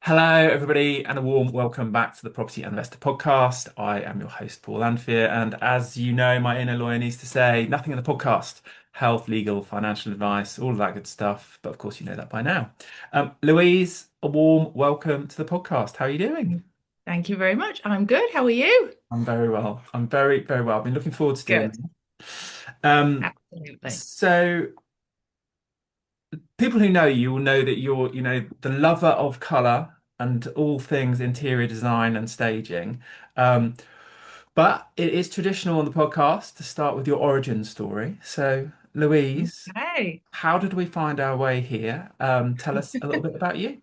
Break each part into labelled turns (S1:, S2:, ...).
S1: Hello, everybody, and a warm welcome back to the Property Investor Podcast. I am your host, Paul Lanfear, and as you know, my inner lawyer needs to say nothing in the podcast, health, legal, financial advice, all of that good stuff. But of course, you know that by now. Louise, a warm welcome to the podcast. How are you doing?
S2: Thank you very much. I'm good. How are you?
S1: I'm very well. I'm very, very well. I've been looking forward to doing
S2: Good.
S1: this. Um,
S2: Absolutely.
S1: so people who know you will know that you're, the lover of color and all things interior design and staging. Um, but it is traditional on the podcast to start with your origin story. So, Louise,
S2: Okay.
S1: how did we find our way here? Tell us a little bit about you.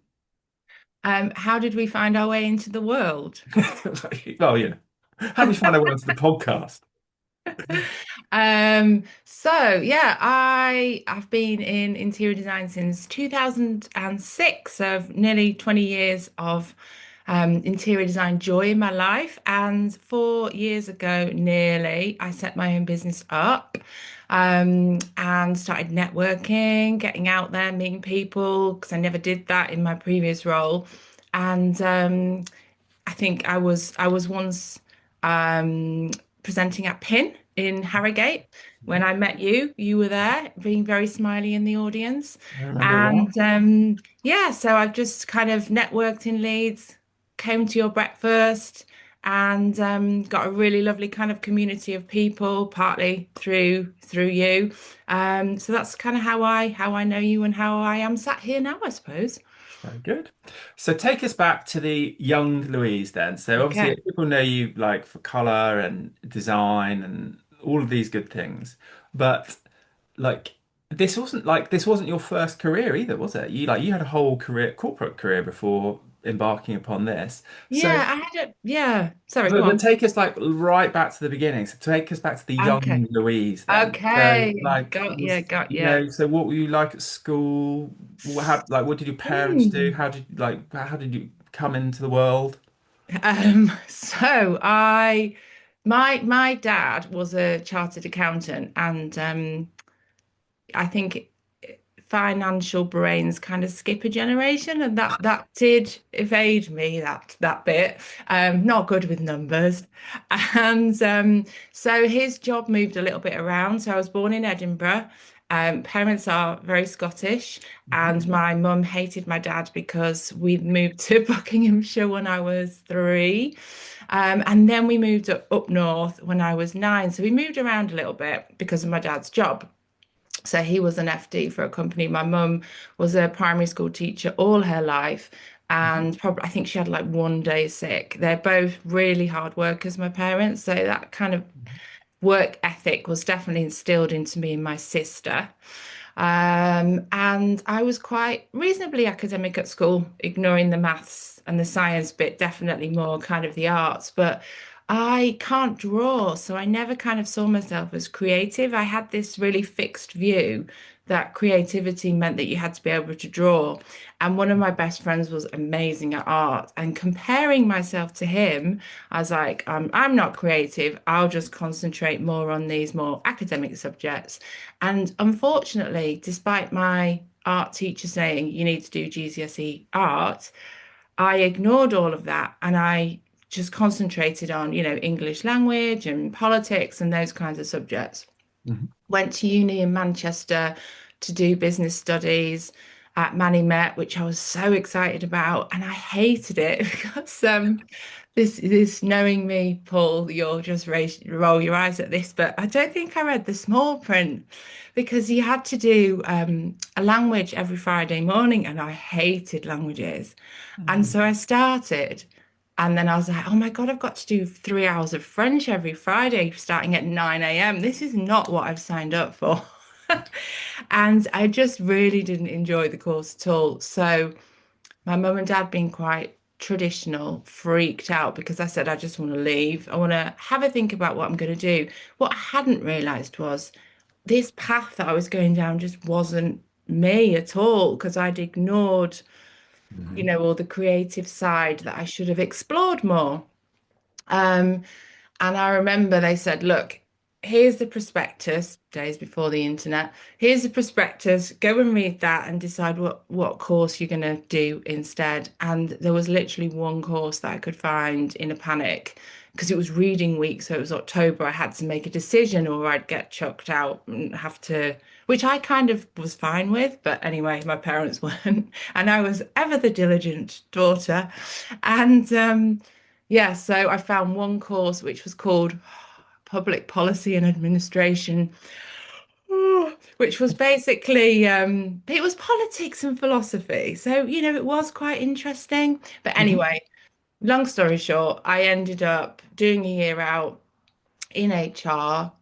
S2: How did we find our way into the world?
S1: Well, how did we find our way onto the podcast?
S2: I've been in interior design since 2006, so nearly 20 years of interior design joy in my life. And 4 years ago, nearly, I set my own business up and started networking, getting out there, meeting people, because I never did that in my previous role. And I think I was once um, presenting at PIN in Harrogate when I met you. You were there, being very smiley in the audience,
S1: I remember it well.
S2: and yeah, so I've just kind of networked in Leeds, came to your breakfast, and got a really lovely kind of community of people, partly through you. So that's kind of how I know you and how I am sat here now, I suppose.
S1: Very good. So take us back to the young Louise then. So obviously
S2: Okay.
S1: people know you like for color and design and all of these good things. But like this wasn't your first career either, was it? You had a whole corporate career before embarking upon this. So
S2: Yeah, I had a yeah. Sorry, go
S1: but
S2: on.
S1: take us like right back to the beginning. So take us back to the
S2: Okay.
S1: young Louise then. So
S2: Okay.
S1: like
S2: Got you,
S1: was
S2: got you.
S1: so what were you like at school? What did your parents do?
S2: Hmm.
S1: How did you come into the world?
S2: So my dad was a chartered accountant, and I think financial brains kind of skip a generation, and that did evade me that bit. Not good with numbers, and so his job moved a little bit around. So I was born in Edinburgh. Parents are very Scottish,
S1: Mhm.
S2: and my mum hated my dad because we'd moved to Buckinghamshire when I was 3. And then we moved up north when I was 9. So we moved around a little bit because of my dad's job. So he was an FD for a company. My mum was a primary school teacher all her life,
S1: Mhm.
S2: and probably I think she had like 1 day sick. They're both really hard workers, my parents. So that kind of work ethic was definitely instilled into me and my sister. And I was quite reasonably academic at school, ignoring the maths and the science bit, definitely more kind of the arts. But I can't draw, so I never kind of saw myself as creative. I had this really fixed view that creativity meant that you had to be able to draw. And one of my best friends was amazing at art. And comparing myself to him, I was like, I'm not creative. I'll just concentrate more on these more academic subjects. And unfortunately, despite my art teacher saying you need to do GCSE art, I ignored all of that and I just concentrated on, English language and politics and those kinds of subjects.
S1: Mhm.
S2: Went to uni in Manchester to do business studies at Manny Met, which I was so excited about, and I hated it because this knowing me, Paul, you'll just roll your eyes at this, but I don't think I read the small print because you had to do a language every Friday morning, and I hated languages. And
S1: Mhm.
S2: so I started, and then I was like, oh my God, I've got to do 3 hours of French every Friday starting at 9 a.m. This is not what I've signed up for. And I just really didn't enjoy the course at all. So my mum and dad being quite traditional, freaked out because I said, I just want to leave. I want to have a think about what I'm going to do. What I hadn't realized was this path that I was going down just wasn't me at all because I'd ignored,
S1: Mhm.
S2: all the creative side that I should have explored more. Um, and I remember they said, look, here's the prospectus, days before the internet. Here's the prospectus. Go and read that and decide what course you're going to do instead. And there was literally one course that I could find in a panic because it was reading week, so it was October. I had to make a decision or I'd get chucked out and have to, which I kind of was fine with. But anyway, my parents weren't, and I was ever the diligent daughter. And yeah, so I found one course which was called Public Policy and Administration, which was basically it was politics and philosophy. So, it was quite interesting. But
S1: Hmm.
S2: anyway, long story short, I ended up doing a year out in HR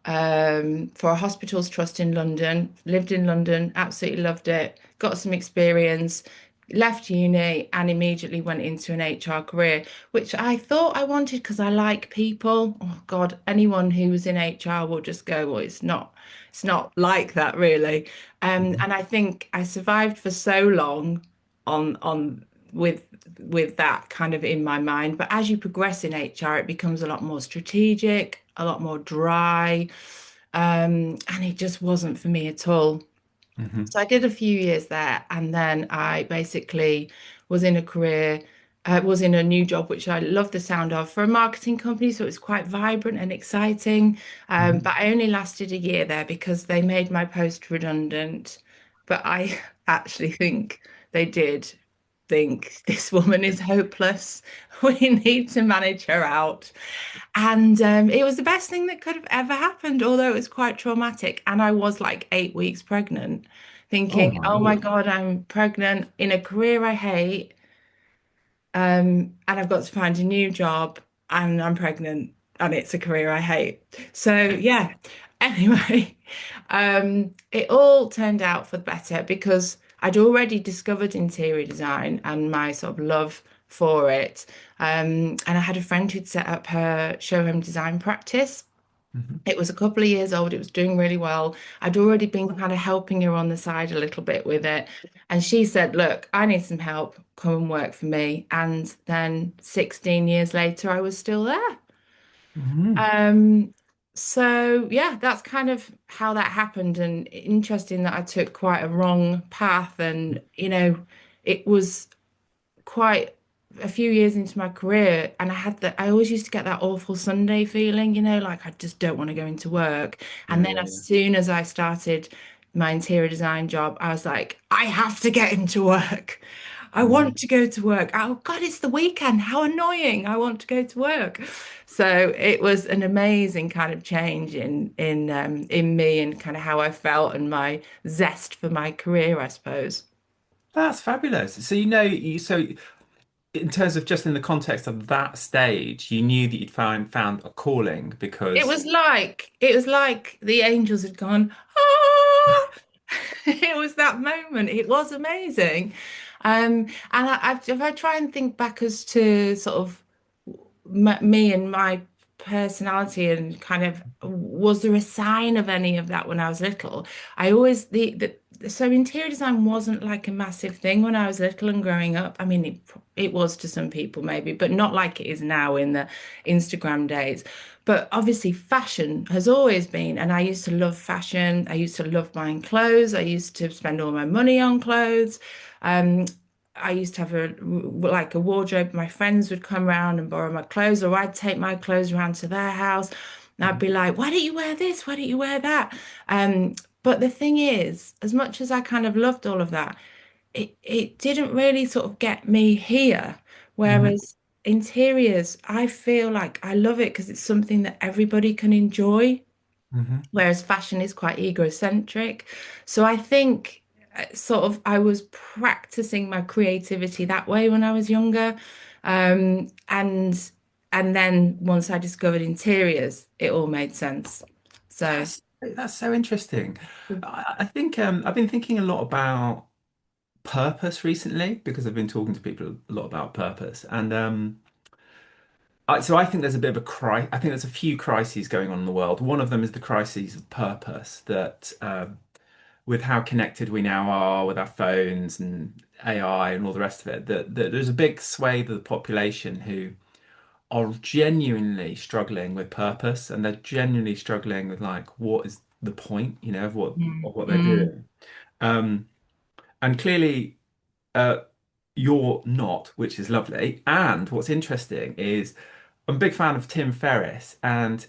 S2: for a hospitals trust in London. Lived in London, absolutely loved it. Got some experience, left uni, and immediately went into an HR career, which I thought I wanted because I like people. Oh God, anyone who was in HR will just go, well, it's not like that really.
S1: Hmm.
S2: And I think I survived for so long on with with that kind of in my mind. But as you progress in HR, it becomes a lot more strategic, a lot more dry, and it just wasn't for me at all.
S1: Hmm.
S2: So I did a few years there, and then I basically was in a career, was in a new job, which I love the sound of for a marketing company. So it's quite vibrant and exciting.
S1: Hmm.
S2: But I only lasted a year there because they made my post redundant. But I actually think they did think this woman is hopeless. We need to manage her out. And it was the best thing that could have ever happened, although it was quite traumatic. And I was like 8 weeks pregnant,
S1: Oh
S2: thinking,
S1: my
S2: oh my
S1: Lord.
S2: God, I'm pregnant in a career I hate. And I've got to find a new job and I'm pregnant and it's a career I hate. So yeah, anyway, it all turned out for the better because I'd already discovered interior design and my sort of love for it. And I had a friend who'd set up her show home design practice.
S1: Hmm.
S2: It was a couple of years old. It was doing really well. I'd already been kind of helping her on the side a little bit with it. And she said, look, I need some help. Come and work for me. And then 16 years later, I was still there.
S1: Hmm.
S2: Um, so yeah, that's kind of how that happened. And interesting that I took quite a wrong path. And, it was quite a few years into my career and I always used to get that awful Sunday feeling, like I just don't want to go into work. And
S1: Yeah,
S2: then
S1: yeah,
S2: as
S1: yeah.
S2: soon as I started my interior design job, I was like, I have to get into work. I want
S1: Mm.
S2: to go to work. Oh God, it's the weekend. How annoying. I want to go to work. So it was an amazing kind of change in me and kind of how I felt and my zest for my career, I suppose.
S1: That's fabulous. So so in terms of just in the context of that stage, you knew that you'd found a calling
S2: It
S1: because
S2: was like it was like the angels had gone, ah! It was that moment. It was amazing. And if I try and think back as to sort of me and my personality and kind of was there a sign of any of that when I was little? I always so interior design wasn't like a massive thing when I was little and growing up. I mean, it was to some people maybe, but not like it is now in the Instagram days. But obviously, fashion has always been, and I used to love fashion. I used to love buying clothes. I used to spend all my money on clothes. Um, I used to have a wardrobe. My friends would come around and borrow my clothes, or I'd take my clothes around to their house. And I'd be like, why don't you wear this? Why don't you wear that? But the thing is, as much as I kind of loved all of that, it didn't really sort of get me here.
S1: Mhm.
S2: Whereas interiors, I feel like I love it because it's something that everybody can enjoy,
S1: Mhm.
S2: whereas fashion is quite egocentric. So I think sort of I was practicing my creativity that way when I was younger. Um, and and then once I discovered interiors, it all made sense. So
S1: That's so interesting. I think I've been thinking a lot about purpose recently because I've been talking to people a lot about purpose, and so I think there's a bit of a I think there's a few crises going on in the world. One of them is the crisis of purpose that with how connected we now are with our phones and AI and all the rest of it, that there's a big swathe of the population who are genuinely struggling with purpose, and they're genuinely struggling with like what is the point, of what they're
S2: Mm.
S1: doing. Um, and clearly, uh, you're not, which is lovely. And what's interesting is I'm a big fan of Tim Ferriss, and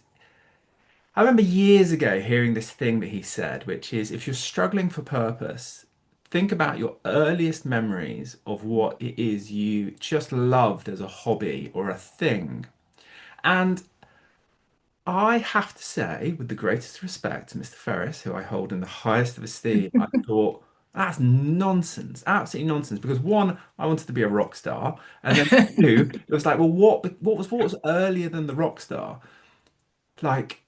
S1: I remember years ago hearing this thing that he said, which is if you're struggling for purpose, think about your earliest memories of what it is you just loved as a hobby or a thing. And I have to say, with the greatest respect to Mr. Ferris, who I hold in the highest of esteem, I thought that's nonsense, absolutely nonsense. Because one, I wanted to be a rock star, and then two, it was like, well, what was earlier than the rock star? Like,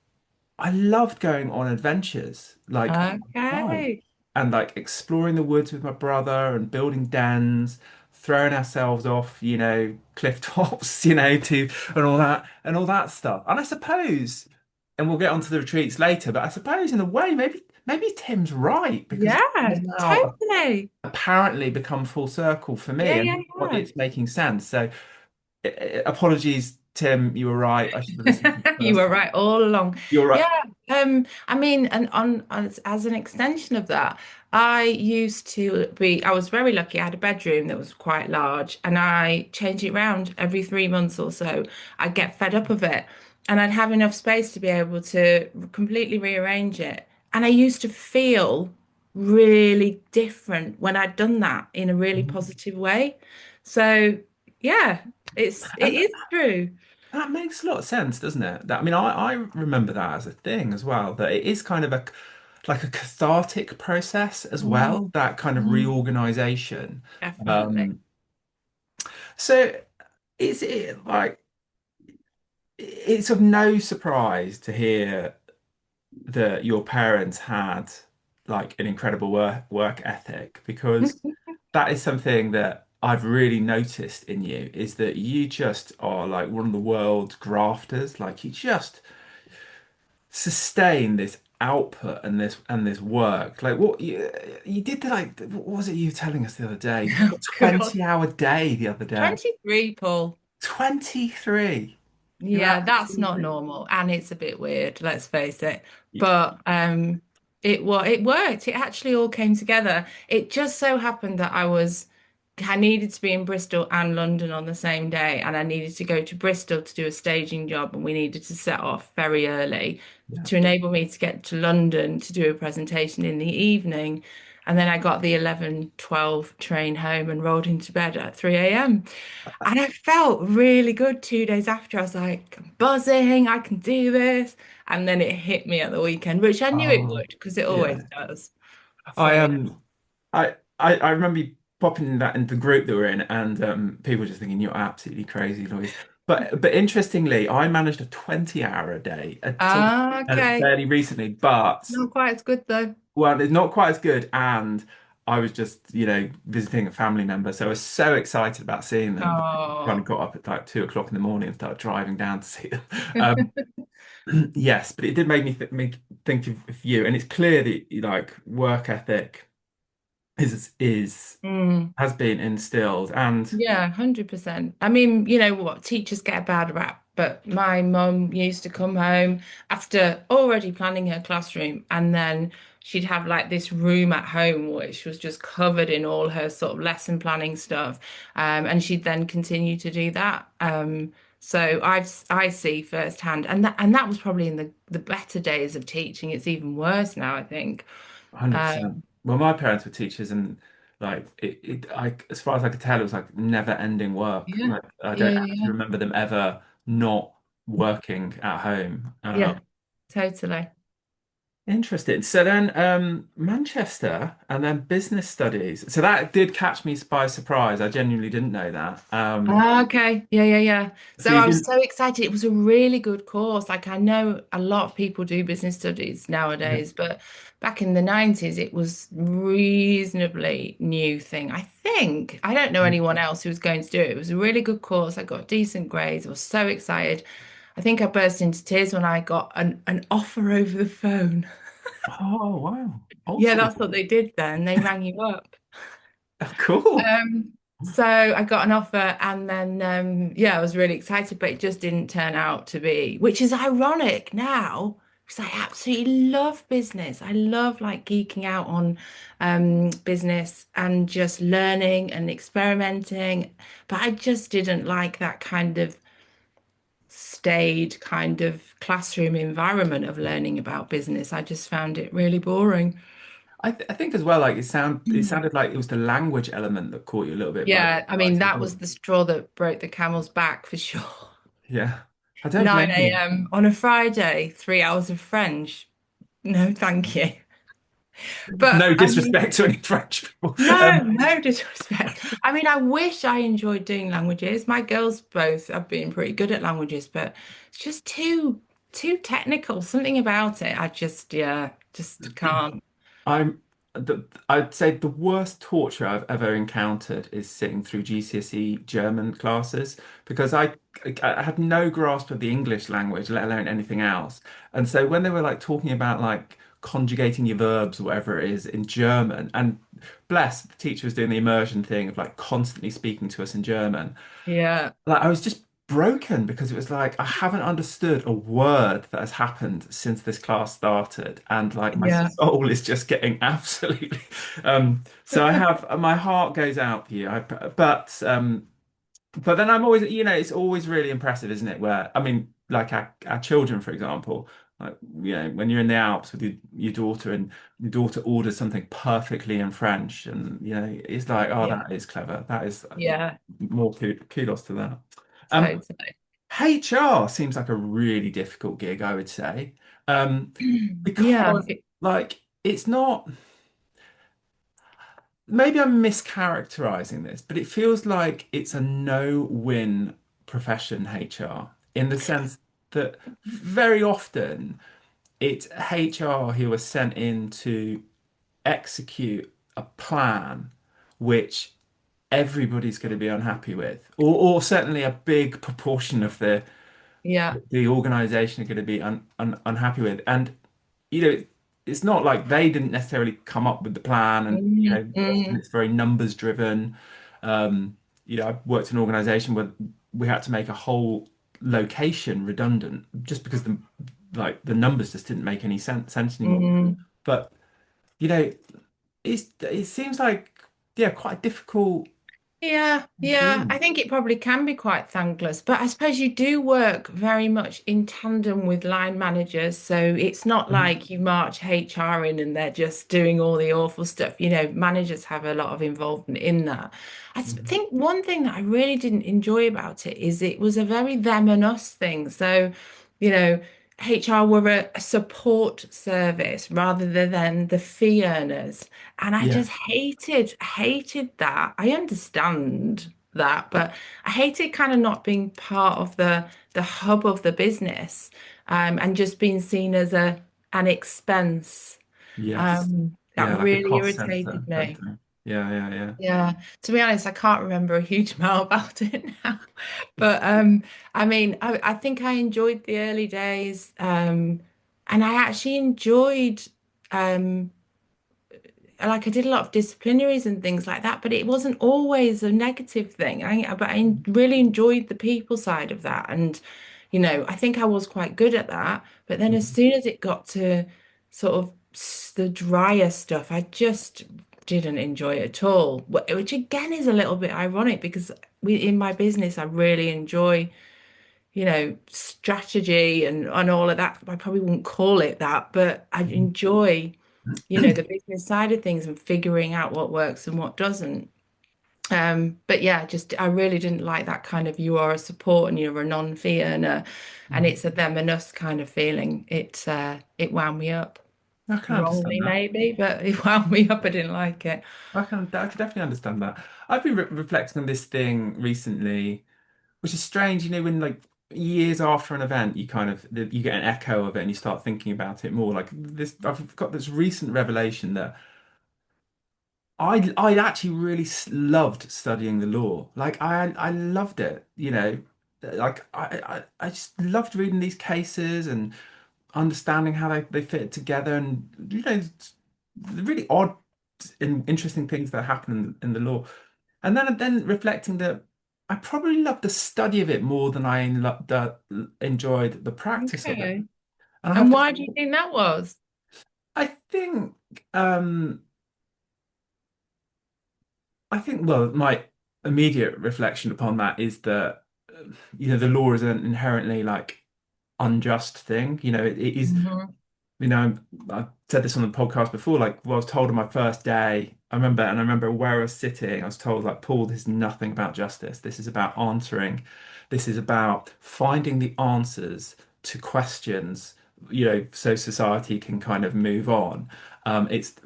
S1: I loved going on adventures, like on a bike,
S2: Okay.
S1: and like exploring the woods with my brother and building dens, throwing ourselves off, cliff tops, to and all that stuff. And I suppose, and we'll get onto the retreats later, but I suppose in a way, maybe Tim's right because
S2: Yeah,
S1: it's now
S2: totally.
S1: apparently become full circle for
S2: Yeah,
S1: me,
S2: yeah,
S1: and
S2: yeah.
S1: it's making sense. So apologies, Tim, you were right. I should have listened to you
S2: You
S1: first
S2: were
S1: time.
S2: right all along.
S1: You're right.
S2: Yeah. I mean, and as an extension of that, I was very lucky. I had a bedroom that was quite large and I changed it around every 3 months or so. I'd get fed up of it and I'd have enough space to be able to completely rearrange it. And I used to feel really different when I'd done that in a really positive way. So yeah, it
S1: And
S2: is true.
S1: that makes a lot of sense, doesn't it? I mean, I remember that as a thing as well, that it is kind of like a cathartic process as
S2: Mm,
S1: well, that kind of
S2: mm,
S1: reorganization.
S2: definitely.
S1: Um, so is it like it's of no surprise to hear that your parents had like an incredible work ethic because that is something that I've really noticed in you is that you just are like one of the world's grafters. Like you just sustain this output and this work. Like what you did like what was it you were telling us the other day? You did
S2: Oh,
S1: a
S2: God.
S1: 20-hour day the other day.
S2: 23, Paul.
S1: 23. You're
S2: Yeah, that's not
S1: absolutely
S2: normal, and it's a bit weird, let's face it. But it worked. It actually all came together. It just so happened that I needed to be in Bristol and London on the same day, and I needed to go to Bristol to do a staging job, and we needed to set off very early
S1: yeah.
S2: to enable me to get to London to do a presentation in the evening. And then I got the 11:12 train home and rolled into bed at 3 a.m. And I felt really good 2 days after. I was like, I'm buzzing, I can do this. And then it hit me at the weekend, which I knew it
S1: Oh,
S2: would because it always
S1: yeah.
S2: does.
S1: I
S2: So yeah.
S1: I remember you popping that into the group that we're in, and people just thinking you're absolutely crazy, Louise. But interestingly, I managed a 20-hour a day
S2: Ah, okay.
S1: fairly recently, but
S2: Not quite as good though.
S1: well, it's not quite as good. And I was just, visiting a family member, so I was so excited about seeing them. Kind of
S2: Oh.
S1: got up at like 2 o'clock in the morning and started driving down to see them. Yes, but it did make think of you, and it's clear that like work ethic is
S2: Mm.
S1: has been instilled, and
S2: Yeah, 100%. I mean, you know what? Teachers get a bad rap, but my mum used to come home after already planning her classroom, and then she'd have like this room at home which was just covered in all her sort of lesson planning stuff. And she'd then continue to do that. So I see firsthand, and that was probably in the better days of teaching. It's even worse now, I think.
S1: 100%.
S2: Um,
S1: Well, my parents were teachers, and like as far as I could tell, it was like never-ending work.
S2: yeah,
S1: Like I don't
S2: yeah,
S1: actually
S2: yeah,
S1: remember them ever not working at home.
S2: yeah, totally.
S1: Interesting. So then, Manchester, and then business studies. So that did catch me by surprise. I genuinely didn't know that.
S2: Ah, okay. Yeah, yeah, yeah.
S1: So
S2: So
S1: you
S2: I was
S1: didn't.
S2: so excited. It was a really good course. Like I know a lot of people do business studies
S1: Yeah.
S2: nowadays, but back in the 90s, it was reasonably new thing. I think I don't know anyone else who was going to do it. It was a really good course. I got decent grades. I was so excited. I think I burst into tears when I got an offer over the phone.
S1: Oh, wow. Old
S2: Yeah,
S1: school.
S2: that's what they did then. They rang you up.
S1: Cool.
S2: Um, So I got an offer and then yeah, I was really excited, but it just didn't turn out to be, which is ironic now because I absolutely love business. I love like geeking out on business and just learning and experimenting, but I just didn't like that kind of staid kind of classroom environment of learning about business. I just found it really boring.
S1: I think as well, like it sounded like it was the language element that caught you a little bit by
S2: Yeah, I mean,
S1: surprise as
S2: that
S1: well.
S2: was the straw that broke the camel's back for sure.
S1: Yeah, I don't blame
S2: 9
S1: you.
S2: a.m. on a Friday, 3 hours of French. No, thank you. But
S1: No
S2: I mean,
S1: disrespect to any French people.
S2: no disrespect. I mean, I wish I enjoyed doing languages. My girls both have been pretty good at languages, but it's just too technical. Something about it, I just yeah, just can't.
S1: I'd say the worst torture I've ever encountered is sitting through GCSE German classes because I had no grasp of the English language, let alone anything else. And so when they were like talking about like conjugating your verbs or whatever it is in German, and bless the teacher was doing the immersion thing of like constantly speaking to us in German.
S2: Yeah,
S1: Like I was just broken because it was like I haven't understood a word that has happened since this class started, and like my
S2: yeah,
S1: soul is just getting absolutely. So I have my heart goes out to you. But then I'm always, it's always really impressive, isn't it? Where I mean, like our children, for example, like when you're in the Alps with your daughter and your daughter orders something perfectly in French, and it's like, oh,
S2: yeah,
S1: that is clever. That is
S2: yeah,
S1: more kudos to that. Um,
S2: totally.
S1: HR seems like a really difficult gig, I would say,
S2: Yeah,
S1: because like it's not. Maybe I'm mischaracterizing this, but it feels like it's a no-win profession, HR, in the sense that very often it's HR who are sent in to execute a plan which everybody's going to be unhappy with, or certainly a big proportion of
S2: yeah.
S1: the organization are going to be unhappy with. And, you know, it's not like they didn't necessarily come up with the plan. And,
S2: Mm,
S1: often
S2: mm,
S1: it's very numbers driven. I worked in an organization where we had to make a whole location redundant just because the numbers just didn't make any sense anymore.
S2: mm.
S1: But, you know, it seems like, yeah, quite a difficult
S2: Yeah, yeah.
S1: gig.
S2: I think it probably can be quite thankless, but I suppose you do work very much in tandem with line managers. So it's not
S1: Mhm.
S2: like you march HR in and they're just doing all the awful stuff. Managers have a lot of involvement in that.
S1: Mhm.
S2: Think one thing that I really didn't enjoy about it is it was a very them and us thing. So, you know, HR were a support service rather than the fee earners. And I just
S1: Yes.
S2: hated that. I understand that, but I hated kind of not being part of the hub of the business, and just being seen as a an expense.
S1: Yes.
S2: That
S1: Yeah, like a
S2: really
S1: cost center
S2: irritated
S1: type
S2: me.
S1: thing. Yeah, yeah, yeah.
S2: Yeah, to be honest, I can't remember a huge amount about it now. But I mean, I think I enjoyed the early days, and I actually enjoyed um like I did a lot of disciplinaries and things like that, but it wasn't always a negative thing. But I really enjoyed the people side of that, and I think I was quite good at that. But then as
S1: Mhm.
S2: soon as it got to sort of the drier stuff, I just didn't enjoy it at all. Which again is a little bit ironic because in my business I really enjoy strategy and all of that. I probably wouldn't call it that, but I
S1: Mhm.
S2: enjoy, the business side of things and figuring out what works and what doesn't. But yeah, just I really didn't like that kind of you are a support and you're a non-fee earner, and
S1: Mhm.
S2: it's a them and us kind of feeling. It wound me up.
S1: I can
S2: Wrongly
S1: understand that.
S2: maybe, but it wound me up. I didn't like it.
S1: I can definitely understand that. I've been reflecting on this thing recently, which is strange, when like years after an event, you get an echo of it and you start thinking about it more. Like this, I've got this recent revelation that I actually really loved studying the law. Like I loved it, like I just loved reading these cases and understanding how they fit together, and the really odd and interesting things that happen in the law. And then reflecting that I probably loved the study of it more than enjoyed the practice of it.
S2: Okay.
S1: And I have
S2: And
S1: to,
S2: why do you think that was?
S1: I think, um, I think, well, my immediate reflection upon that is that, the law is an inherently like unjust thing. It is.
S2: Hmm.
S1: I said this on the podcast before, like what I was told on my first day. I remember where I was sitting. I was told, like, Paul, this is nothing about justice. This is about answering. This is about finding the answers to questions, so society can kind of move on.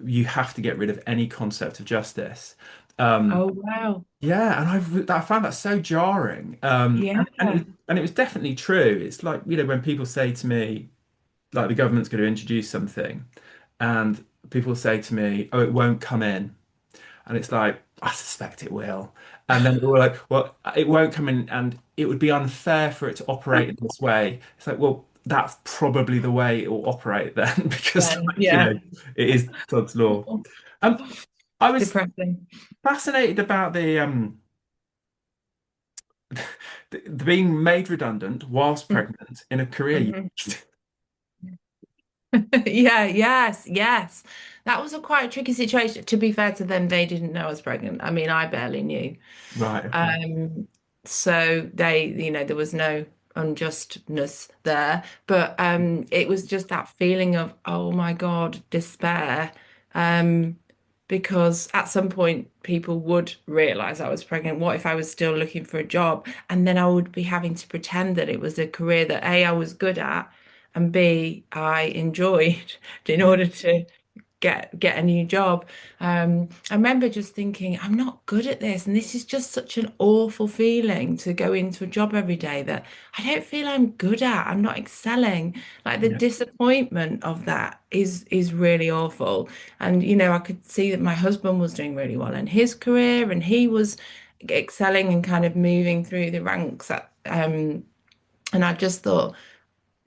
S1: You have to get rid of any concept of justice. Um,
S2: Oh, wow.
S1: yeah, and I found that so jarring.
S2: Yeah.
S1: And it was definitely true. It's like, when people say to me, like, the government's going to introduce something, and people say to me, "Oh, it won't come in," and it's like, I suspect it will. And then we're like, "Well, it won't come in, and it would be unfair for it to operate in this way." It's like, well, that's probably the way it will operate then, because,
S2: Then,
S1: like,
S2: yeah.
S1: it is God's law. Um, I was
S2: Depressing.
S1: fascinated about the being made redundant whilst pregnant in a career.
S2: Mhm. Yeah, yes, yes. That was a quite tricky situation. To be fair to them, they didn't know I was pregnant. I mean, I barely knew.
S1: Right. Okay.
S2: Um, so there was no unjustness there, but it was just that feeling of, oh my God, despair. Um, because at some point people would realize I was pregnant. What if I was still looking for a job? And then I would be having to pretend that it was a career that A, I was good at, and B, I enjoyed in
S1: Yeah.
S2: order to get a new job. I remember just thinking, I'm not good at this, and this is just such an awful feeling to go into a job every day that I don't feel I'm good at. I'm not excelling. Like the
S1: Yeah.
S2: disappointment of that is really awful. And I could see that my husband was doing really well in his career, and he was excelling and kind of moving through the ranks and I just thought,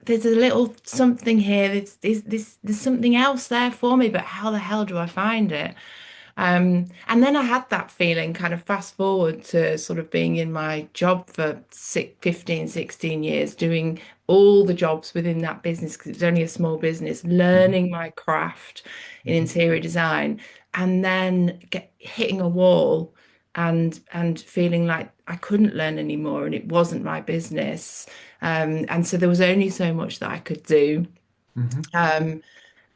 S2: there's a little something here. There's something else there for me, but how the hell do I find it? And then I had that feeling kind of fast forward to sort of being in my job for 15, 16 years, doing all the jobs within that business because it was only a small business,
S1: Mhm.
S2: learning my craft in
S1: Mhm.
S2: interior design, and then hitting a wall and feeling like I couldn't learn anymore and it wasn't my business. And so there was only so much that I could do.
S1: Mhm.
S2: Um,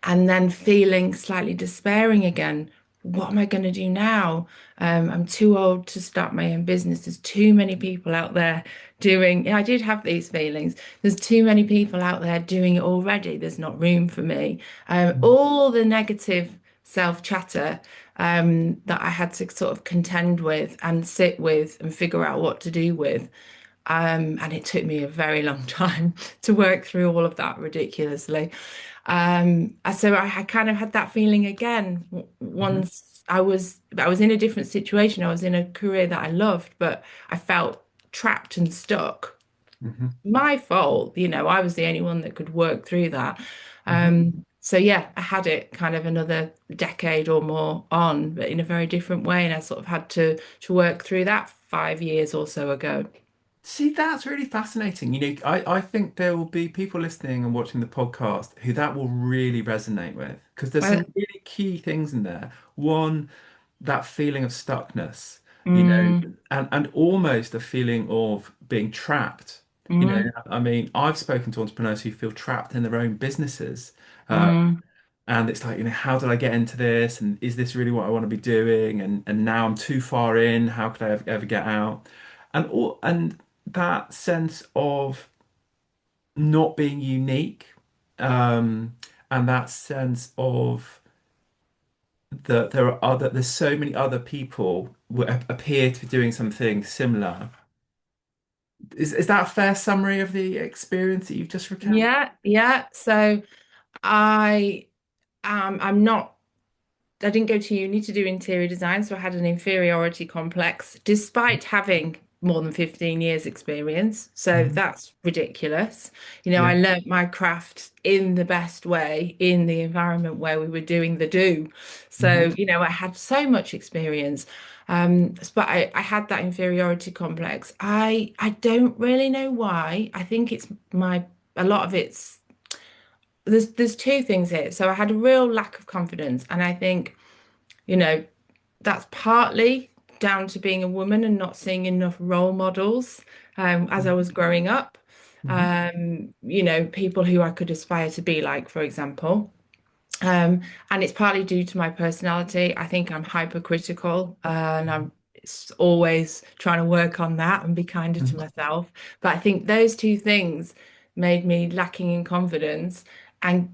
S2: and then feeling slightly despairing again. What am I going to do now? I'm too old to start my own business. There's too many people out there doing. Yeah, I did have these feelings. There's too many people out there doing it already. There's not room for me. All the negative self-chatter that I had to sort of contend with and sit with and figure out what to do with. And it took me a very long time to work through all of that ridiculously. So I kind of had that feeling again
S1: Mhm.
S2: once I was in a different situation. I was in a career that I loved, but I felt trapped and stuck.
S1: Mhm.
S2: My fault, I was the only one that could work through that.
S1: Mhm.
S2: So yeah, I had it kind of another decade or more on, but in a very different way, and I sort of had to work through that 5 years or so ago.
S1: See, that's really fascinating. I think there will be people listening and watching the podcast who that will really resonate with, because there's
S2: Well,
S1: some really key things in there. One, that feeling of stuckness,
S2: mm,
S1: and almost a feeling of being trapped.
S2: mm,
S1: I mean, I've spoken to entrepreneurs who feel trapped in their own businesses. Uh,
S2: mm.
S1: and it's like, how did I get into this? And is this really what I want to be doing? And now I'm too far in. How could I ever get out? And that sense of not being unique, um, and that sense of that there's so many other people who appear to be doing something similar. Is that a fair summary of the experience that you've just recounted?
S2: Yeah, yeah. So I I'm not I didn't go to uni to do interior design, so I had an inferiority complex despite having more than 15 years experience. So
S1: Mhm.
S2: that's ridiculous. I
S1: Yeah.
S2: learnt my craft in the best way in the environment where we were doing the do. So,
S1: Hmm.
S2: I had so much experience. But I had that inferiority complex. I don't really know why. I think it's my a lot of it's there's two things here. So I had a real lack of confidence, and I think, you know, that's partly down to being a woman and not seeing enough role models as I was growing up.
S1: Hmm.
S2: People who I could aspire to be like, for example. And it's partly due to my personality. I think I'm hypercritical and I'm always trying to work on that and be kinder to
S1: Hmm.
S2: myself. But I think those two things made me lacking in confidence and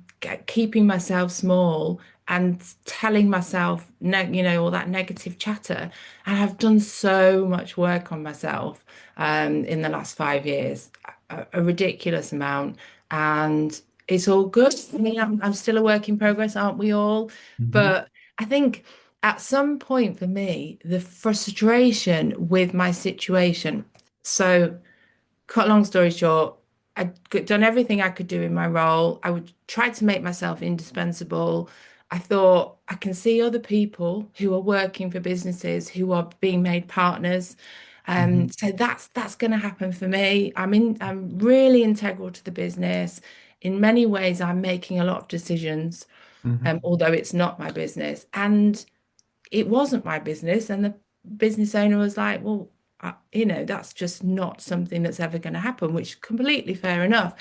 S2: keeping myself small and telling myself, all that negative chatter. And I've done so much work on myself in the last 5 years, a ridiculous amount. And it's all good. I mean, I'm still a work in progress, aren't we all?
S1: Hmm.
S2: But I think at some point for me, the frustration with my situation. So, cut long story short, I'd done everything I could do in my role. I would try to make myself indispensable. I thought I can see other people who are working for businesses who are being made partners.
S1: Hmm.
S2: So that's going to happen for me. I'm really integral to the business. In many ways, I'm making a lot of decisions,
S1: Hmm.
S2: although it's not my business. And it wasn't my business. And the business owner was like, well, that's just not something that's ever going to happen, which is completely fair enough.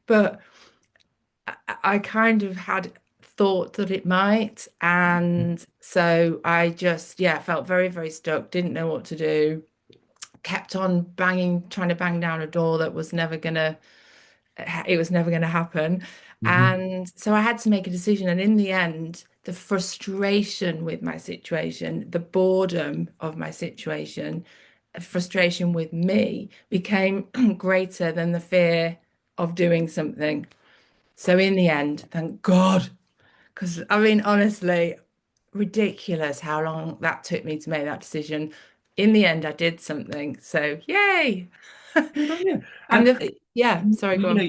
S2: But I kind of had thought that it might. And so I just, yeah, felt very, very stuck, didn't know what to do, kept on banging, trying to bang down a door that was never going to it was never going to happen.
S1: Hmm.
S2: And so I had to make a decision. And in the end, the frustration with my situation, the boredom of my situation, frustration with me became greater than the fear of doing something. So in the end, thank God, because I mean, honestly, ridiculous how long that took me to make that decision. In the end, I did something. So yay.
S1: Good on you.
S2: And
S1: And
S2: yeah, sorry, go on.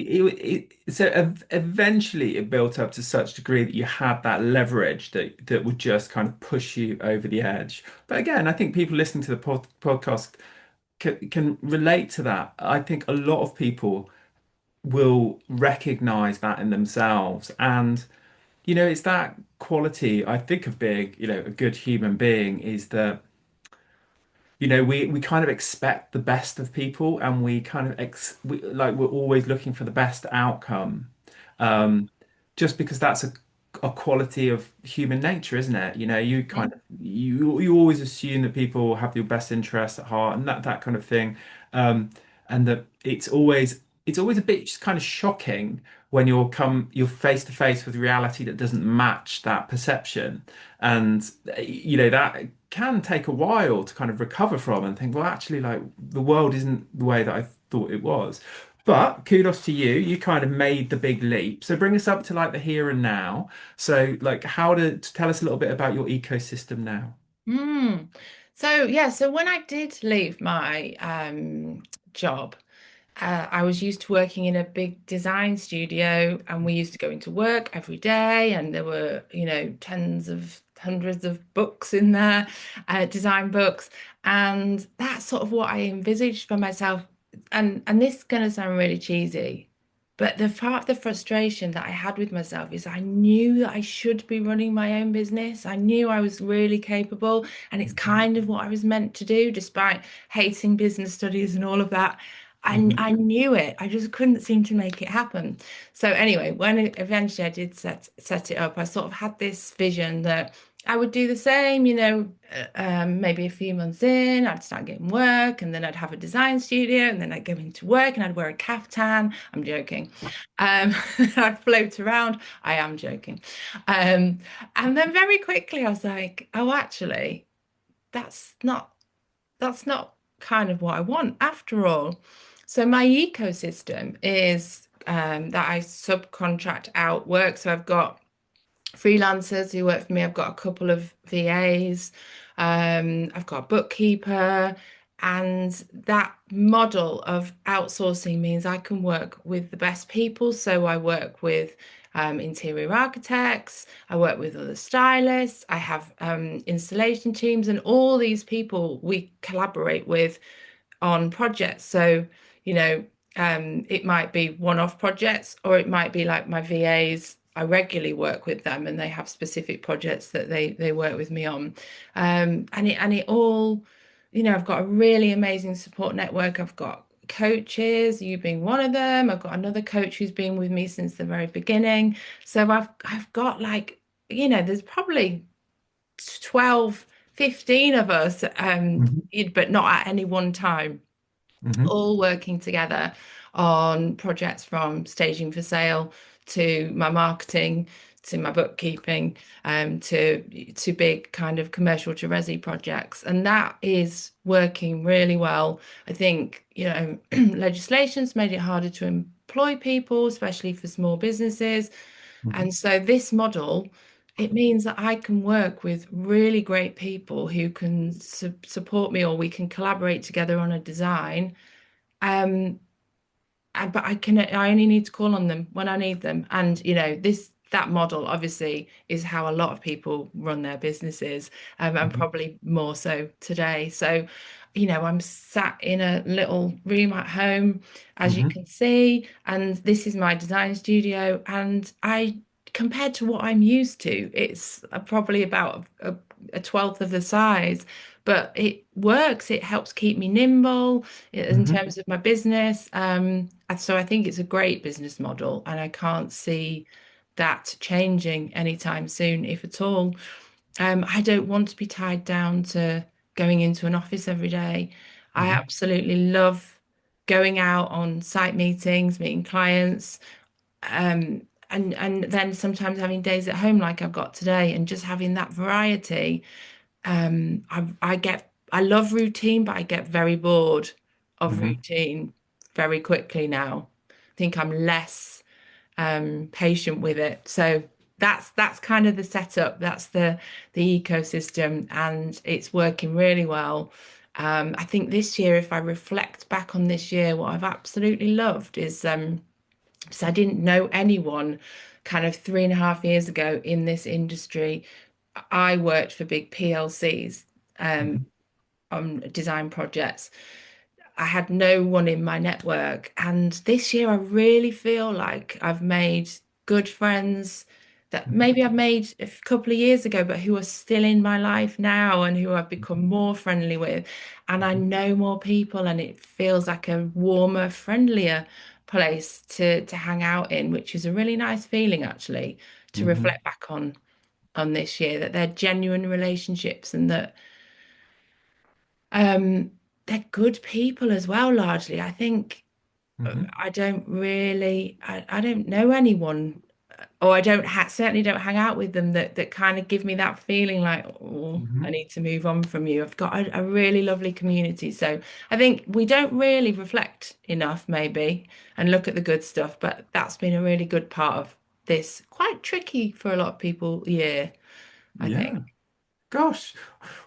S1: eventually it built up to such degree that you had that leverage that would just kind of push you over the edge. But again, I think people listening to the podcast can relate to that. I think a lot of people will recognize that in themselves. And, it's that quality I think of being, a good human being is that we kind of expect the best of people, and we kind of we're always looking for the best outcome, um, just because that's a quality of human nature, isn't it? You kind of you always assume that people have your best interests at heart and that kind of thing, and that it's always a bit just kind of shocking when you're face to face with reality that doesn't match that perception, and that can take a while to kind of recover from and think, well, actually, like the world isn't the way that I thought it was. But kudos to you, you kind of made the big leap. So bring us up to like the here and now. So like to tell us a little bit about your ecosystem now.
S2: Mm. So yeah, so when I did leave my job, I was used to working in a big design studio, and we used to go into work every day, and there were, tens of hundreds of books in there, design books, and that's sort of what I envisaged for myself. And this is going to sound really cheesy, but the part of the frustration that I had with myself is I knew that I should be running my own business. I knew I was really capable, and it's kind of what I was meant to do, despite hating business studies and all of that.
S1: Hmm.
S2: I knew it. I just couldn't seem to make it happen. So anyway, when eventually I did set it up, I sort of had this vision that I would do the same, maybe a few months in, I'd start getting work, and then I'd have a design studio, and then I'd go into work and I'd wear a caftan. I'm joking. I'd float around. I am joking. Um, and then very quickly I was like, oh, actually, that's not that's not kind of what I want after all. So my ecosystem is that I subcontract out work. So I've got freelancers who work for me. I've got a couple of VAs. I've got a bookkeeper. And that model of outsourcing means I can work with the best people. So I work with interior architects. I work with other stylists. I have installation teams, and all these people we collaborate with on projects. So, you know, it might be one-off projects, or it might be like my VAs. I regularly work with them, and they have specific projects that they work with me on. And it all, I've got a really amazing support network. I've got coaches, you being one of them. I've got another coach who's been with me since the very beginning. So I've got like, there's probably 12, 15 of us,
S1: Hmm.
S2: but not at any one time,
S1: Hmm.
S2: all working together on projects from staging for sale to my marketing to my bookkeeping, to big kind of commercial to resi projects. And that is working really well. I think, legislation's made it harder to employ people, especially for small businesses.
S1: Hmm.
S2: And so this model, it means that I can work with really great people who can support me, or we can collaborate together on a design. Um, but I only need to call on them when I need them. And that model obviously is how a lot of people run their businesses, and
S1: Hmm.
S2: probably more so today. So, I'm sat in a little room at home, as you
S1: Hmm.
S2: can see, and this is my design studio. And compared to what I'm used to, it's probably about a twelfth of the size, but it works. It helps keep me nimble in
S1: Hmm.
S2: terms of my business. So I think it's a great business model, and I can't see that changing anytime soon, if at all. I don't want to be tied down to going into an office every day. I
S1: Hmm.
S2: absolutely love going out on site meetings, meeting clients, and then sometimes having days at home like I've got today, and just having that variety. I love routine, but I get very bored of
S1: Hmm.
S2: routine very quickly now. I think I'm less patient with it. So that's kind of the setup. That's the ecosystem, and it's working really well. I think this year, if I reflect back on this year, what I've absolutely loved is so I didn't know anyone kind of 3.5 years ago in this industry. I worked for big PLCs um,
S1: Hmm.
S2: on design projects. I had no one in my network. And this year, I really feel like I've made good friends that maybe I've made a couple of years ago, but who are still in my life now and who I've become more friendly with. And I know more people, and it feels like a warmer, friendlier place to hang out in, which is a really nice feeling actually to
S1: Hmm.
S2: reflect back on this year, that they're genuine relationships, and that um, they're good people as well, largely. I think
S1: Hmm.
S2: I don't know anyone, or I don't ha certainly don't hang out with them that kind of give me that feeling like, oh, I
S1: Hmm.
S2: need to move on from you. I've got a really lovely community. So I think we don't really reflect enough, maybe, and look at the good stuff, but that's been a really good part of this quite tricky for a lot of people year, I think.
S1: Yeah. Gosh.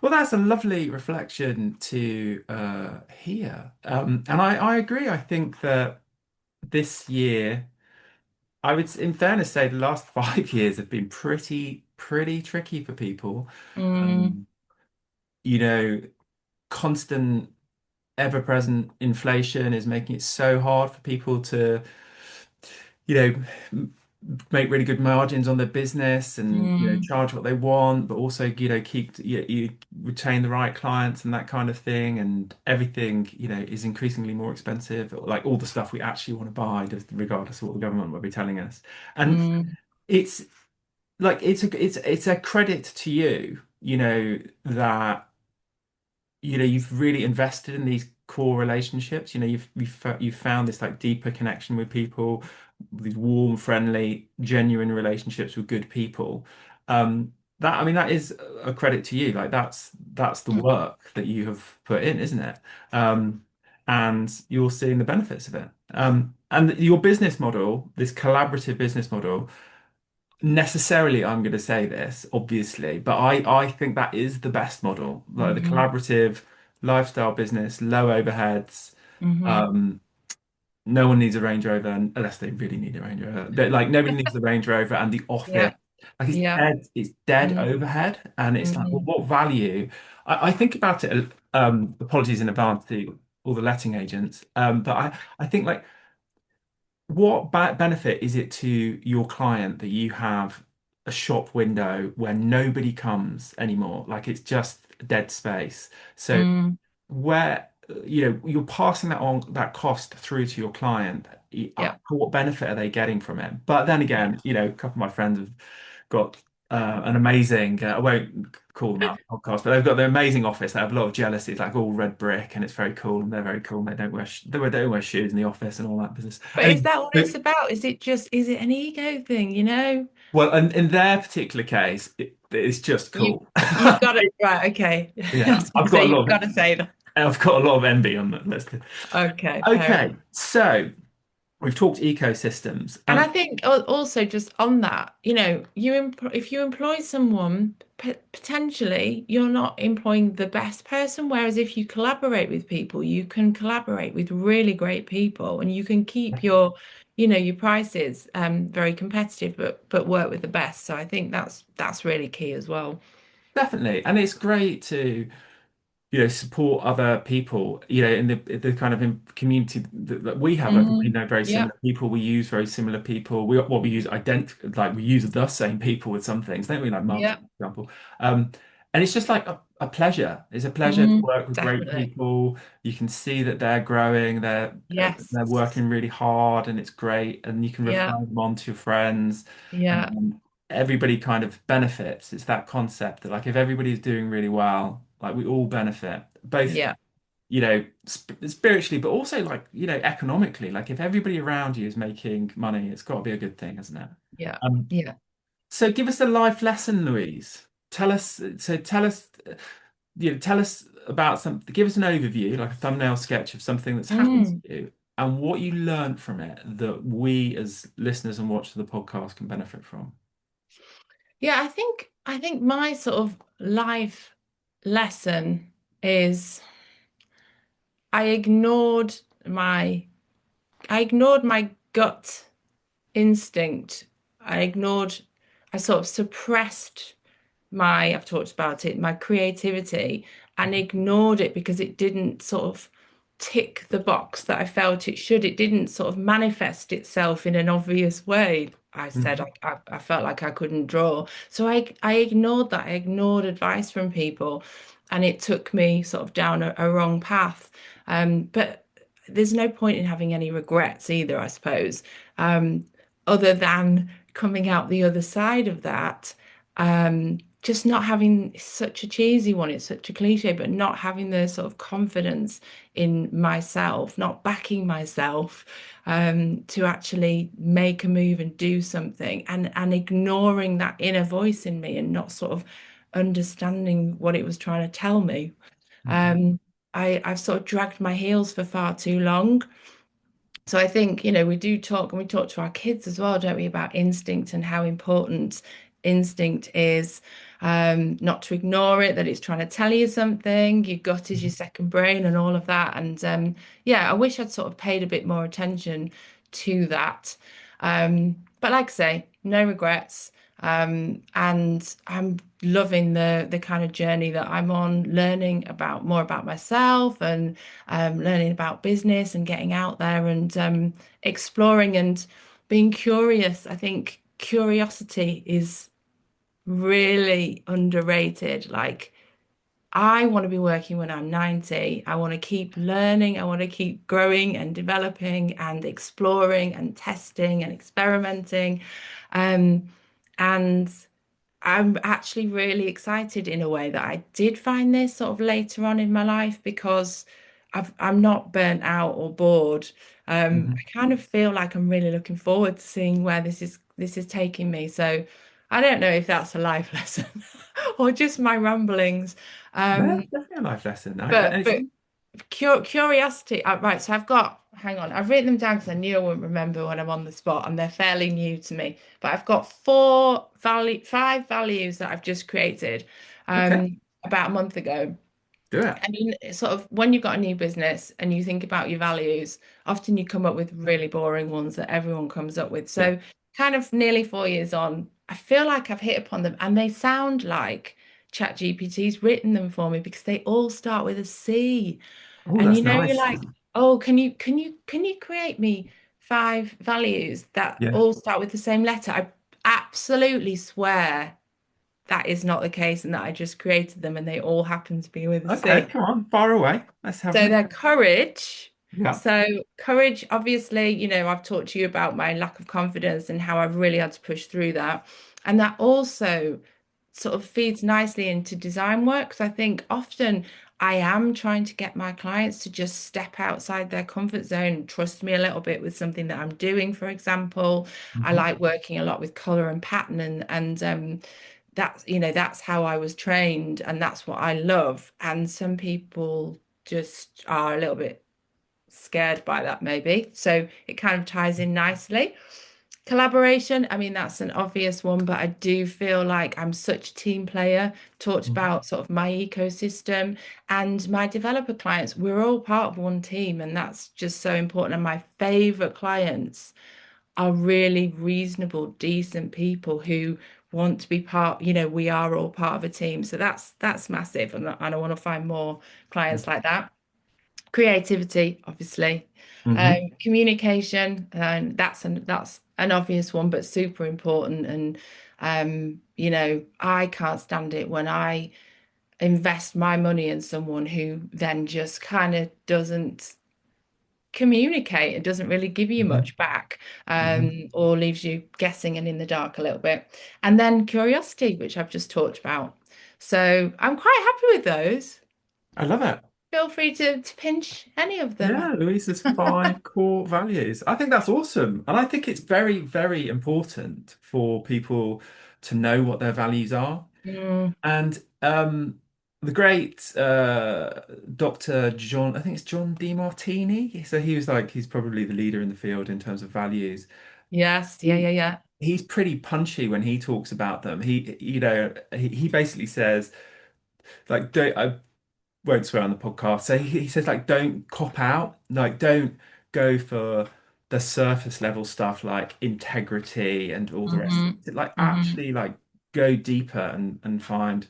S1: Well, that's a lovely reflection to hear. And I agree. I think that this year, I would, in fairness, say the last 5 years have been pretty tricky for people.
S2: Mm,
S1: Um, you know, constant, ever-present inflation is making it so hard for people to, you know, make really good margins on their business and
S2: mm,
S1: charge what they want, but also keep you retain the right clients and that kind of thing. And everything is increasingly more expensive, like all the stuff we actually want to buy, just regardless of what the government will be telling us. And
S2: mm,
S1: it's like it's a credit to you, that you've really invested in these core relationships. You've found this like deeper connection with people, these warm, friendly, genuine relationships with good people. That I mean, that is a credit to you. Like that's the
S2: mm,
S1: work that you have put in, isn't it? Um, and you're seeing the benefits of it. And your business model, this collaborative business model, necessarily I'm going to say this, obviously, but I think that is the best model. Like the
S2: mhm,
S1: collaborative lifestyle business, low overheads,
S2: mhm,
S1: um, No one needs a Range Rover unless they really need a Range Rover. Like nobody needs the Range Rover and the office.
S2: Yeah,
S1: Like
S2: yeah.
S1: it's dead
S2: Mm,
S1: overhead. And it's like, well,
S2: mm,
S1: what value? I think about it, apologies in advance to all the letting agents. But I think like what benefit is it to your client that you have a shop window where nobody comes anymore? Like it's just dead space. So
S2: mm.
S1: where you're passing that on that cost through to your client,
S2: Yeah,
S1: what benefit are they getting from it? But then again, a couple of my friends have got an amazing I won't call them out on the podcast, but they've got the amazing office. They have a lot of jealousy. It's like all red brick and it's very cool and they're very cool and they don't wear shoes in the office and all that business.
S2: but is
S1: Anyway,
S2: that what it's about? Is it an ego thing, you know?
S1: well, in their particular case, it's just
S2: You
S1: cool.
S2: you've got it right, okay. I
S1: Yeah,
S2: was gonna say you've got to say that.
S1: I've got a lot of envy on that list.
S2: Okay, fair enough.
S1: Okay, so we've talked ecosystems.
S2: And I think also just on that, if you employ someone, potentially you're not employing the best person. Whereas if you collaborate with people, you can collaborate with really great people, and you can keep your prices very competitive, but work with the best. So I think that's really key as well.
S1: Definitely, and it's great to support other people, in the kind of community that we have. Like we know very
S2: Yeah,
S1: similar people, we use very similar people. We use like we use the same people with some things, don't we? Like
S2: yeah,
S1: marketing, for example. Um, and it's just like a pleasure. It's a pleasure to work with great
S2: definitely.
S1: people. You can see that they're growing,
S2: Yes.
S1: they're working really hard, and it's great. And you can refer
S2: Yeah,
S1: them on to your friends,
S2: yeah,
S1: and everybody kind of benefits. It's that concept that like if everybody's doing really well, like we all benefit, both
S2: yeah,
S1: spiritually, but also like economically. Like if everybody around you is making money, it's got to be a good thing, hasn't it?
S2: yeah.
S1: Um,
S2: Yeah.
S1: so give us a life lesson, Louise. Tell us. So tell us about something. Give us an overview, like a thumbnail sketch of something that's happened to
S2: Mm.
S1: you and what you learned from it that we as listeners and watchers of the podcast can benefit from.
S2: Yeah, I think my sort of life lesson is I ignored my I ignored my gut instinct. I sort of suppressed I've talked about it, my creativity, and ignored it because it didn't sort of tick the box that I felt it should. It didn't sort of manifest itself in an obvious way. I said
S1: Mhm.
S2: I felt like I couldn't draw. So I ignored that. I ignored advice from people, and it took me sort of down a wrong path. But there's no point in having any regrets either, I suppose, um, other than coming out the other side of that. Just not having such a cheesy one, it's such a cliche, but not having the sort of confidence in myself, not backing myself to actually make a move and do something, and ignoring that inner voice in me and not sort of understanding what it was trying to tell me.
S1: Mhm.
S2: Um, I've sort of dragged my heels for far too long. So I think, we do talk and we talk to our kids as well, don't we, about instinct and how important instinct is. Not to ignore it, that it's trying to tell you something. Your gut is your second brain and all of that. And yeah, I wish I'd sort of paid a bit more attention to that. But like I say, no regrets. And I'm loving the kind of journey that I'm on, learning about more about myself and learning about business and getting out there and exploring and being curious. I think curiosity is really underrated. Like, I want to be working when I'm 90. I want to keep learning. I want to keep growing and developing and exploring and testing and experimenting. Um, and I'm actually really excited in a way that I did find this sort of later on in my life because I'm not burnt out or bored.
S1: Mhm.
S2: I kind of feel like I'm really looking forward to seeing where this is taking me. So I don't know if that's a life lesson or just my ramblings.
S1: No,
S2: Um,
S1: it's definitely a life lesson. And
S2: but
S1: it's
S2: but curiosity. Right, so hang on, I've written them down because I knew I wouldn't remember when I'm on the spot, and they're fairly new to me. But I've got five values that I've just created
S1: okay.
S2: about a month ago.
S1: Do it.
S2: I mean, it's sort of when you've got a new business and you think about your values, often you come up with really boring ones that everyone comes up with.
S1: Yeah.
S2: So, kind of nearly 4 years on, I feel like I've hit upon them and they sound like ChatGPT's written them for me because they all start with a C.
S1: Oh,
S2: And
S1: that's
S2: you know, you're
S1: nice.
S2: like, oh, can you create me five values that
S1: Yeah.
S2: all start with the same letter? I absolutely swear that is not the case and that I just created them and they all happen to be with a
S1: Okay,
S2: C.
S1: come on, far away. Let's have
S2: So
S1: them.
S2: they're courage.
S1: Yeah.
S2: So courage, obviously, I've talked to you about my lack of confidence and how I've really had to push through that. And that also sort of feeds nicely into design work because I think often I am trying to get my clients to just step outside their comfort zone, trust me a little bit with something that I'm doing, for example. I
S1: Mhm.
S2: like working a lot with color and pattern and that's how I was trained and that's what I love. And some people just are a little bit scared by that, maybe. So it kind of ties in nicely. Collaboration, I mean, that's an obvious one, but I do feel like I'm such a team player. Talked
S1: Mhm.
S2: about sort of my ecosystem and my developer clients. We're all part of one team, and that's just so important. And my favorite clients are really reasonable, decent people who want to be part, we are all part of a team. So that's massive. And I want to find more clients like that. Creativity, obviously.
S1: Mhm.
S2: Communication, and that's an obvious one, but super important. And I can't stand it when I invest my money in someone who then just kind of doesn't communicate and doesn't really give you
S1: Mhm.
S2: much back,
S1: Mhm.
S2: or leaves you guessing and in the dark a little bit. And then curiosity, which I've just talked about. So I'm quite happy with those.
S1: I love it.
S2: Feel free to pinch any of them.
S1: Yeah, Louise's five core values. I think that's awesome. And I think it's very, very important for people to know what their values are.
S2: Mm,
S1: And the great Dr. John, I think it's John DeMartini. So he was like, he's probably the leader in the field in terms of values.
S2: yes, yeah,
S1: He
S2: yeah, yeah.
S1: he's pretty punchy when he talks about them. He basically says like, don't, I won't swear on the podcast. So he says like don't cop out, like don't go for the surface level stuff like integrity and all the rest of
S2: Hmm.
S1: it. Like
S2: Hmm.
S1: actually like go deeper and find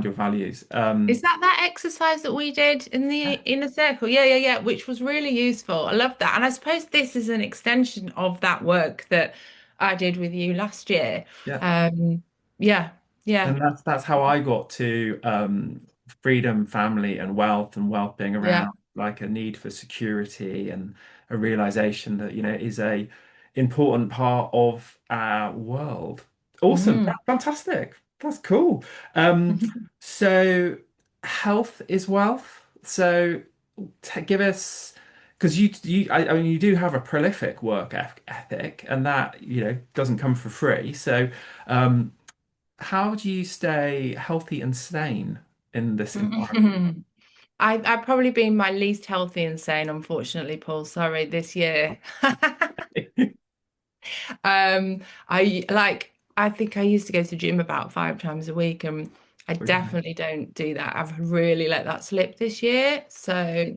S1: your values.
S2: Is that exercise that we did in the inner circle? Yeah, yeah, yeah, which was really useful. I love that. And I suppose this is an extension of that work that I did with you last year.
S1: Yeah.
S2: Um, yeah, yeah,
S1: And that's how I got to freedom, family, and wealth being
S2: yeah.
S1: around like a need for security and a realization that, is a important part of our world. Awesome.
S2: Mm.
S1: Fantastic. That's cool. Um, so health is wealth. So give us because I mean you do have a prolific work ethic and that doesn't come for free. So how do you stay healthy and sane in this environment?
S2: I've probably been my least healthy and sane, unfortunately, Paul. Sorry, this year. I think I used to go to the gym about 5 times a week, and I
S1: Okay.
S2: definitely don't do that. I've really let that slip this year. So,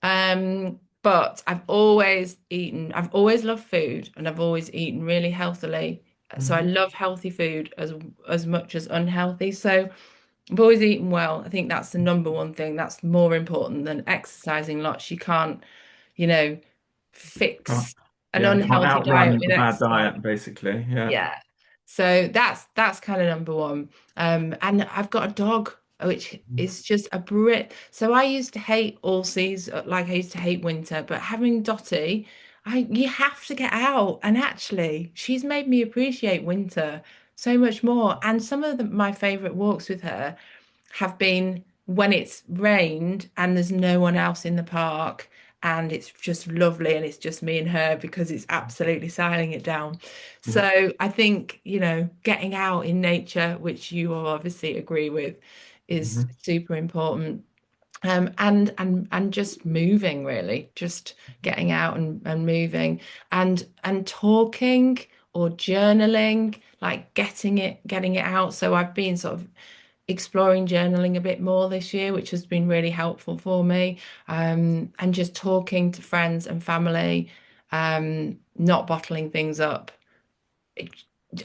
S2: but I've always loved food, and I've always eaten really healthily. So I
S1: Mhm.
S2: love healthy food as much as unhealthy. So I've always eaten well. I think that's the number one thing. That's more important than exercising lots. You can't, you know,
S1: Can't,
S2: fix an
S1: yeah, can't
S2: unhealthy diet
S1: outrun a
S2: with
S1: bad
S2: exercise.
S1: diet, basically. Yeah.
S2: Yeah. So that's kind of number one. And I've got a dog, which is just a Brit. So I used to hate all season, like I used to hate winter, but having Dottie, you have to get out. And actually, she's made me appreciate winter so much more. And some of my favorite walks with her have been when it's rained and there's no one else in the park and it's just lovely and it's just me and her because it's absolutely siling it down.
S1: Yeah.
S2: So I think, getting out in nature, which you all obviously agree with, is
S1: Mhm.
S2: super important. And just moving really, just getting out and moving and talking or journaling, like getting it out. So I've been sort of exploring journaling a bit more this year, which has been really helpful for me. And just talking to friends and family, not bottling things up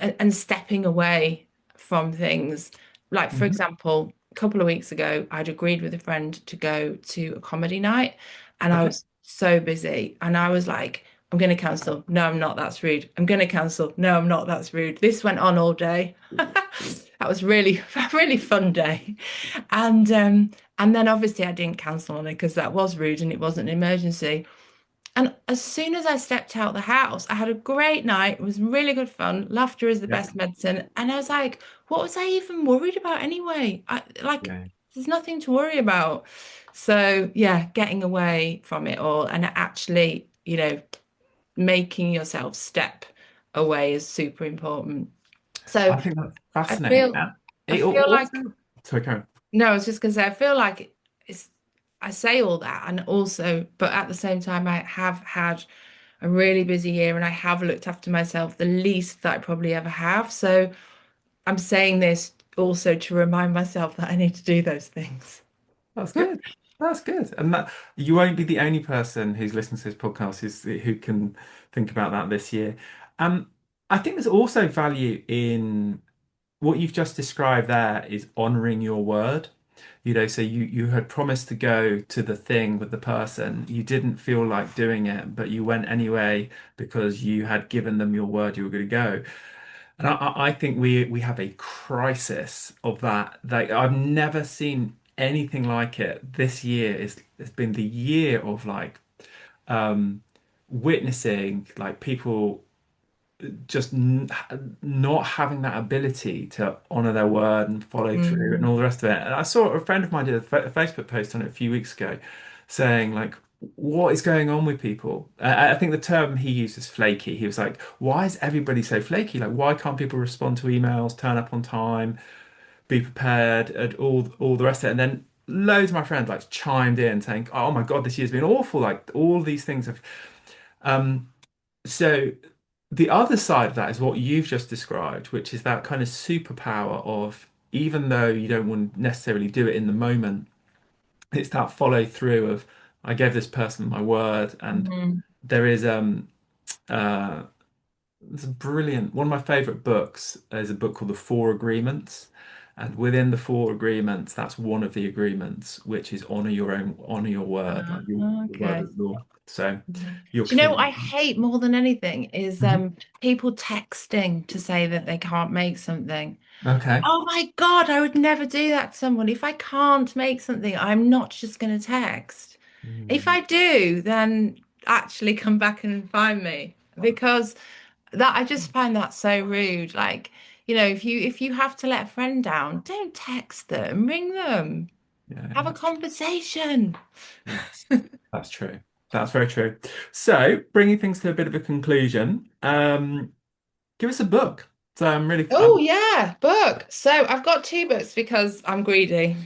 S2: and stepping away from things. Like, for
S1: Hmm.
S2: example, a couple of weeks ago, I'd agreed with a friend to go to a comedy night, and I
S1: Okay.
S2: was so busy. And I was like, I'm going to cancel. No, I'm not. That's rude. I'm going to cancel. No, I'm not. That's rude. This went on all day. That was really, a really fun day. And then obviously I didn't cancel on it because that was rude and it wasn't an emergency. And as soon as I stepped out the house, I had a great night. It was really good fun. Laughter is the
S1: Yeah.
S2: best medicine. And I was like, what was I even worried about anyway?
S1: Yeah.
S2: There's nothing to worry about. So, yeah, getting away from it all and actually, making yourself step away is super important. So,
S1: I think that's
S2: I
S1: fascinating.
S2: feel, I
S1: It
S2: feel like,
S1: also, sorry, Karen.
S2: no, I was just gonna say, I feel like it's, I say all that, and also, but at the same time, I have had a really busy year and I have looked after myself the least that I probably ever have. So I'm saying this also to remind myself that I need to do those things.
S1: That's good. That's good. And that you won't be the only person who's listened to this podcast who can think about that this year. Um, I think there's also value in what you've just described there is honoring your word. So you had promised to go to the thing with the person. You didn't feel like doing it, but you went anyway because you had given them your word you were going to go. And I think we have a crisis of that. Like I've never seen anything like it. This year is it's been the year of like um witnessing like people just not having that ability to honor their word and follow through and
S2: Mm,
S1: all the rest of it. And I saw a friend of mine did a Facebook post on it a few weeks ago saying like, what is going on with people? I think the term he used is flaky. He was like, why is everybody so flaky? Like, why can't people respond to emails, turn up on time, be prepared, and all the rest of it? And then loads of my friends like chimed in saying, oh my God, this year's been awful. Like all these things have um so the other side of that is what you've just described, which is that kind of superpower of even though you don't want to necessarily do it in the moment, it's that follow through of I gave this person my word, and
S2: mhm.
S1: there is uh it's a brilliant one of my favorite books is a book called The Four Agreements. And within the four agreements, that's one of the agreements, which is honor your word, like your word
S2: Okay.
S1: is law. So
S2: Mhm.
S1: you're
S2: Do you know what
S1: clearly.
S2: I hate more than anything is
S1: Mhm.
S2: people texting to say that they can't make something.
S1: Okay.
S2: Oh my God, I would never do that to someone. If I can't make something, I'm not just going to text. If
S1: Mm.
S2: I do, then actually come back and find me because that I just find that so rude. Like, if you have to let a friend down, don't text them, ring them, have
S1: Yeah.
S2: a conversation.
S1: Yes, that's true. That's very true. So, bringing things to a bit of a conclusion, give us a book. So,
S2: Oh yeah, book. So I've got two books because I'm greedy.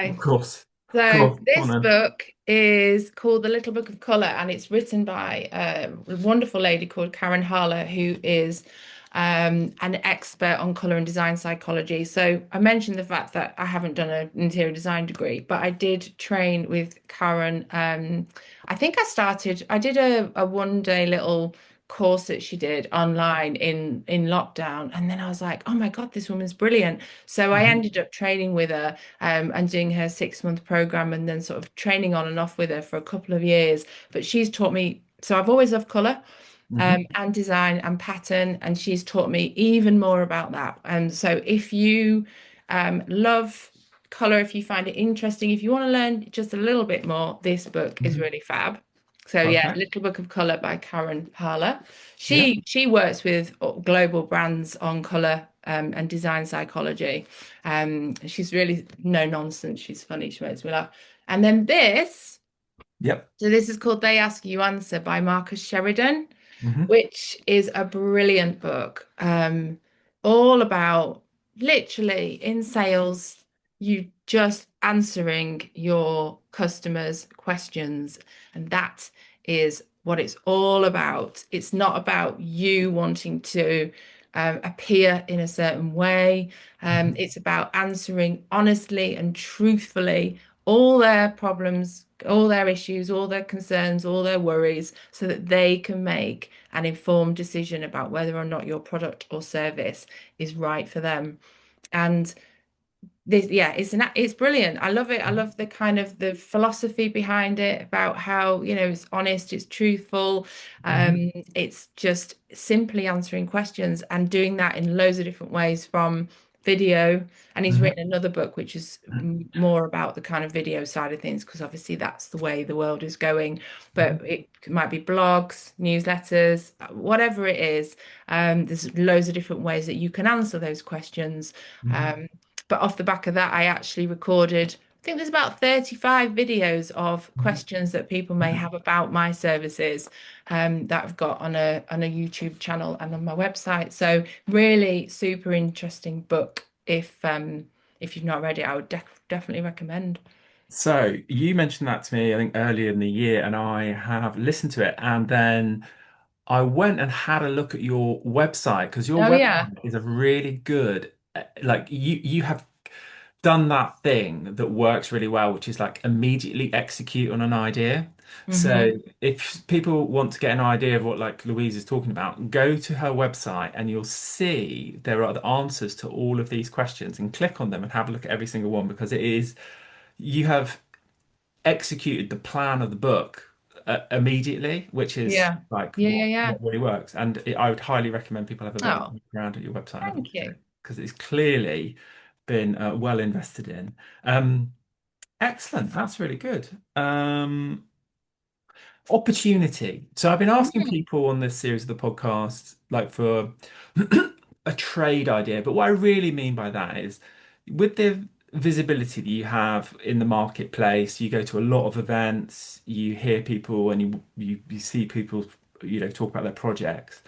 S1: of
S2: Okay.
S1: course, of
S2: So
S1: course, come
S2: this
S1: on
S2: book is called The Little Book of Colour, and it's written by a wonderful lady called Karen Harler, who is an expert on colour and design psychology. So I mentioned the fact that I haven't done an interior design degree, but I did train with Karen. I think I did a one day little course that she did online in lockdown, and then I was like, oh my God, this woman's brilliant. So I
S1: in.
S2: ended up training with her and doing her 6 month program and then sort of training on and off with her for a couple of years. But she's taught me, so I've always loved colour
S1: Hmm.
S2: and design and pattern, and she's taught me even more about that. And so if you love colour, if you find it interesting, if you want to learn just a little bit more, this book is
S1: Hmm.
S2: really fab. So yeah,
S1: Perfect.
S2: Little Book of Colour by Karen Harler.
S1: Yeah.
S2: She works with global brands on colour and design psychology. She's really no nonsense. She's funny. She makes me laugh. And then
S1: Yep.
S2: this is called They Ask You Answer by Marcus Sheridan,
S1: Hmm.
S2: which is a brilliant book, all about literally in sales, you just answering your customers' questions. And that is what it's all about. It's not about you wanting to. appear in a certain way.
S1: Mhm.
S2: It's about answering honestly and truthfully all their problems, all their issues, all their concerns, all their worries, so that they can make an informed decision about whether or not your product or service is right for them. And this, yeah, it's brilliant. I love it. I love the kind of the philosophy behind it about how, it's honest, it's truthful.
S1: Mhm.
S2: It's just simply answering questions and doing that in loads of different ways from video. And he's
S1: Mhm.
S2: written another book which is more about the kind of video side of things, because obviously that's the way the world is going.
S1: Mhm.
S2: But it might be blogs, newsletters, whatever it is. There's loads of different ways that you can answer those questions.
S1: Mhm.
S2: Um, but off the back of that, I actually recorded, I think there's about 35 videos of
S1: Mhm.
S2: questions that people may
S1: Mhm.
S2: have about my services, that I've got on a YouTube channel and on my website. So really super interesting book. If you've not read it, I would definitely recommend.
S1: So you mentioned that to me, I think earlier in the year, and I have listened to it. And then I went and had a look at your website because your
S2: Oh yeah.
S1: website is a really good, like you have done that thing that works really well, which is like immediately execute on an idea. So
S2: Hmm.
S1: if people want to get an idea of what like Louise is talking about, go to her website and you'll see there are the answers to all of these questions and click on them and have a look at every single one because it is you have executed the plan of the book immediately, which is
S2: Yeah.
S1: like
S2: Yeah, yeah, yeah.
S1: what really works. And I would highly recommend people have a look
S2: Oh,
S1: around at your website and have a look
S2: thank
S1: at
S2: you.
S1: it because it's clearly been well invested in. Um, Excellent. That's really good. Opportunity. So I've been asking
S2: Mhm.
S1: people on this series of the podcast, like for a trade idea, but what I really mean by that is with the visibility that you have in the marketplace, you go to a lot of events, you hear people and you see people, talk about their projects.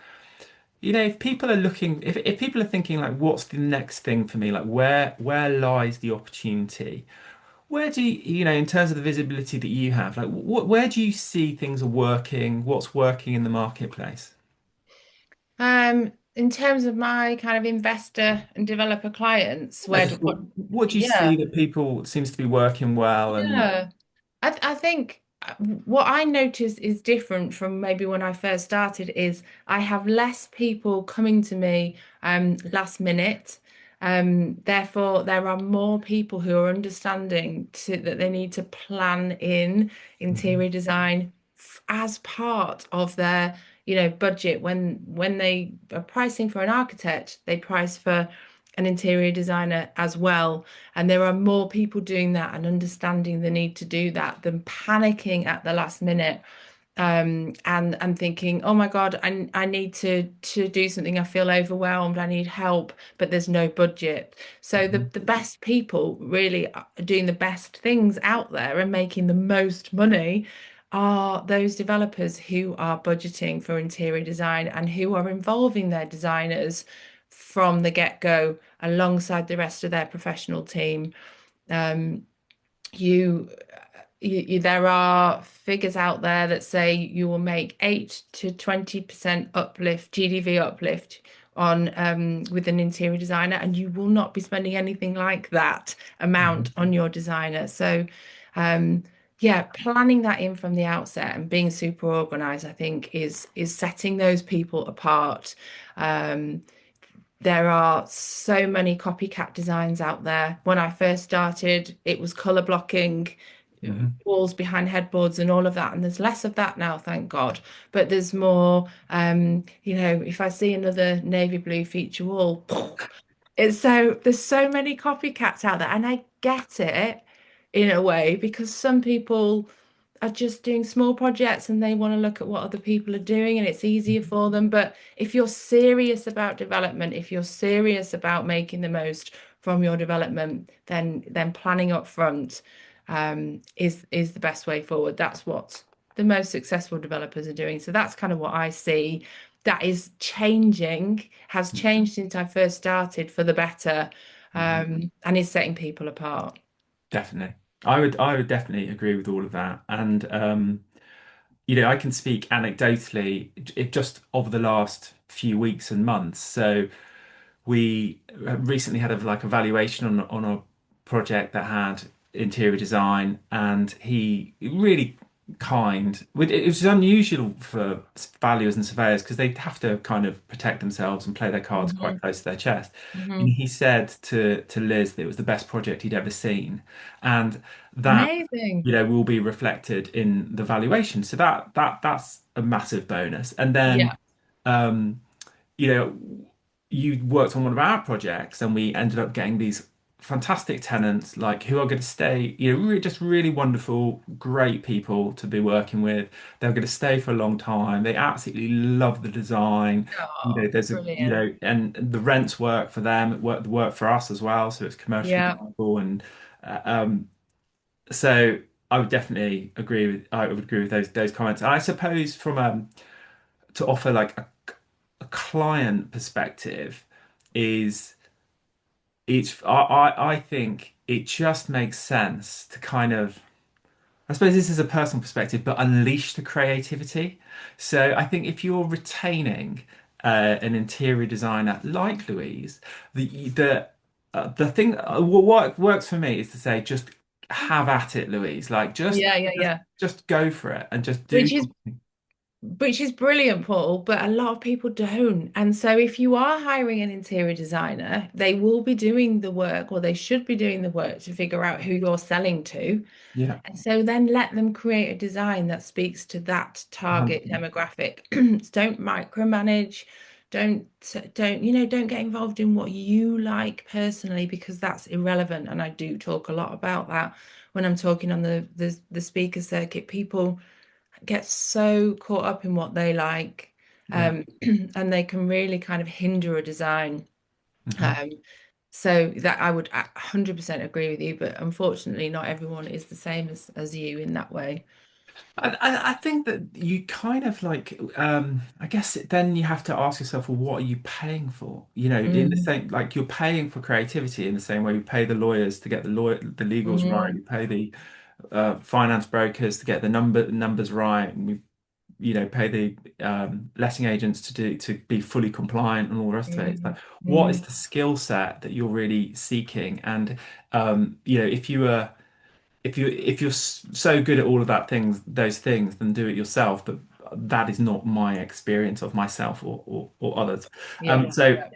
S1: If people are looking, if people are thinking like, what's the next thing for me? Like where lies the opportunity? Where do in terms of the visibility that you have, like where do you see things are working? What's working in the marketplace?
S2: In terms of my kind of investor and developer clients,
S1: Yeah, just what do you see
S2: yeah.
S1: that people seems to be working well and
S2: Yeah. I think what I notice is different from maybe when I first started is I have less people coming to me last minute. Therefore, there are more people who are understanding that they need to plan in
S1: Mhm.
S2: interior design as part of their, budget. When they are pricing for an architect, they price for an interior designer as well. And there are more people doing that and understanding the need to do that than panicking at the last minute, and thinking, oh my God, I need to do something. I feel overwhelmed. I need help, but there's no budget. So
S1: Mhm.
S2: the best people really are doing the best things out there and making the most money are those developers who are budgeting for interior design and who are involving their designers from the get-go alongside the rest of their professional team. Um, you, there are figures out there that say you will make 8 to 20% uplift, GDV uplift on with an interior designer, and you will not be spending anything like that amount
S1: Mhm.
S2: on your designer. So, um, yeah, planning that in from the outset and being super organized, I think, is setting those people apart. Um, there are so many copycat designs out there. When I first started, it was color blocking,
S1: Mhm.
S2: walls behind headboards and all of that. And there's less of that now, thank God. But there's more, if I see another navy blue feature wall, it's so there's so many copycats out there. And I get it in a way because some people are just doing small projects and they want to look at what other people are doing and it's easier
S1: Mhm.
S2: for them. But if you're serious about development, if you're serious about making the most from your development, then planning up front is the best way forward. That's what the most successful developers are doing. So that's kind of what I see. That is changing, has changed since I first started for the better,
S1: Mhm.
S2: and is setting people apart.
S1: Definitely. I would definitely agree with all of that. And I can speak anecdotally, it just of the last few weeks and months. So we recently had like a valuation on a project that had interior design, and he really kind. It was unusual for valuers and surveyors because they have to kind of protect themselves and play their cards quite
S2: Hmm.
S1: close to their chest. And
S2: Hmm.
S1: he said to Liz that it was the best project he'd ever seen, and that
S2: Amazing.
S1: will be reflected in the valuation. So that's a massive bonus. And then
S2: Yeah.
S1: um, you know, you worked on one of our projects, and we ended up getting these fantastic tenants, like who are going to stay, really, just really wonderful, great people to be working with. They're going to stay for a long time. They absolutely love the design.
S2: Oh,
S1: There's
S2: brilliant.
S1: and the rents work for them, it work for us as well, so it's commercially
S2: Yeah.
S1: viable. And uh, um, so I would agree with those comments. And I suppose from to offer like a client perspective is I think it just makes sense to kind of, I suppose this is a personal perspective, but unleash the creativity. So I think if you're retaining an interior designer like Louise, the thing what works for me is to say just have at it, Louise. Like
S2: Yeah, yeah, yeah.
S1: just go for it and just do
S2: Which is which is brilliant, Paul, but a lot of people don't. And so if you are hiring an interior designer, they will be doing the work, or they should be doing the work to figure out who you're selling to.
S1: yeah,
S2: And so then let them create a design that speaks to that target
S1: 100%.
S2: demographic. Don't micromanage. Don't don't get involved in what you like personally, because that's irrelevant. And I do talk a lot about that when I'm talking on the speaker circuit. People get so caught up in what they like,
S1: Yeah.
S2: and they can really kind of hinder a design.
S1: Mhm.
S2: Um, so that I would 100% agree with you, but unfortunately, not everyone is the same as you in that way.
S1: I think that you kind of like I guess then you have to ask yourself, well, what are you paying for? In the
S2: Mm,
S1: same, like, you're paying for creativity in the same way you pay the lawyers to get the legals right,
S2: mm,
S1: you pay the finance brokers to get the numbers right, and we pay the letting agents to be fully compliant and all the rest of it. It's
S2: mm,
S1: like, what is
S2: mm,
S1: the skill set that you're really seeking? And if you're so good at all of those things, then do it yourself. But that is not my experience of myself or others.
S2: yeah.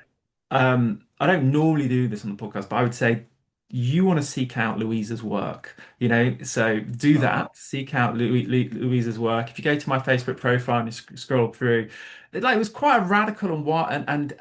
S1: I don't normally do this on the podcast, but I would say you want to seek out Louisa's work, so do
S2: Oh,
S1: that. Seek out Louisa's work. If you go to my Facebook profile and you scroll through, it was quite a radical and what and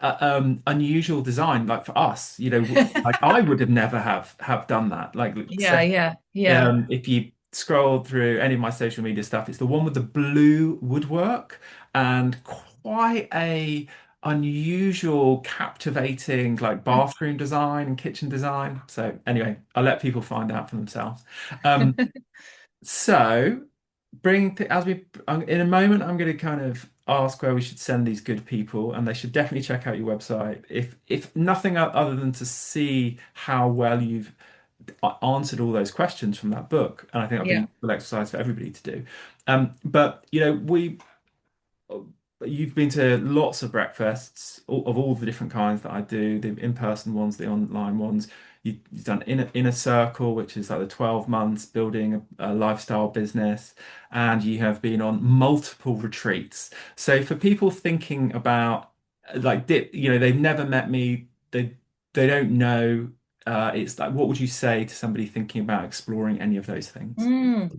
S1: unusual design, like for us, like I would have never have done that. Like, so
S2: yeah, yeah, yeah.
S1: if you scroll through any of my social media stuff, it's the one with the blue woodwork and quite a unusual, captivating like bathroom design and kitchen design. So anyway, I'll let people find out for themselves. Um, so bring th as we in a moment, I'm going to kind of ask where we should send these good people, and they should definitely check out your website. If nothing other than to see how well you've answered all those questions from that book, and I think that'll be a
S2: Yeah,
S1: useful exercise for everybody to do. But you've been to lots of breakfasts of all the different kinds that I do, the in-person ones, the online ones. You've done inner circle, which is like the 12 months building a lifestyle business, and you have been on multiple retreats. So for people thinking about like they've never met me, they don't know. It's like, what would you say to somebody thinking about exploring any of those things?
S2: mm.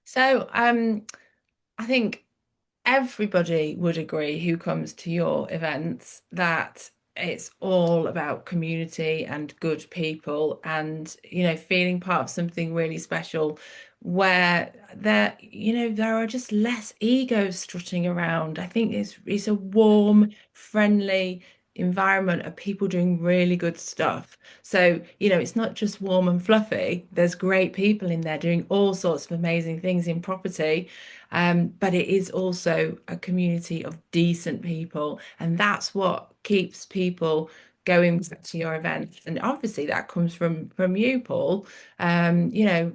S2: So I think everybody would agree who comes to your events that it's all about community and good people, and feeling part of something really special, where there are just less egos strutting around. I think it's a warm, friendly environment of people doing really good stuff. So it's not just warm and fluffy. There's great people in there doing all sorts of amazing things in property, but it is also a community of decent people, and that's what keeps people going back to your events. And obviously, that comes from you, Paul.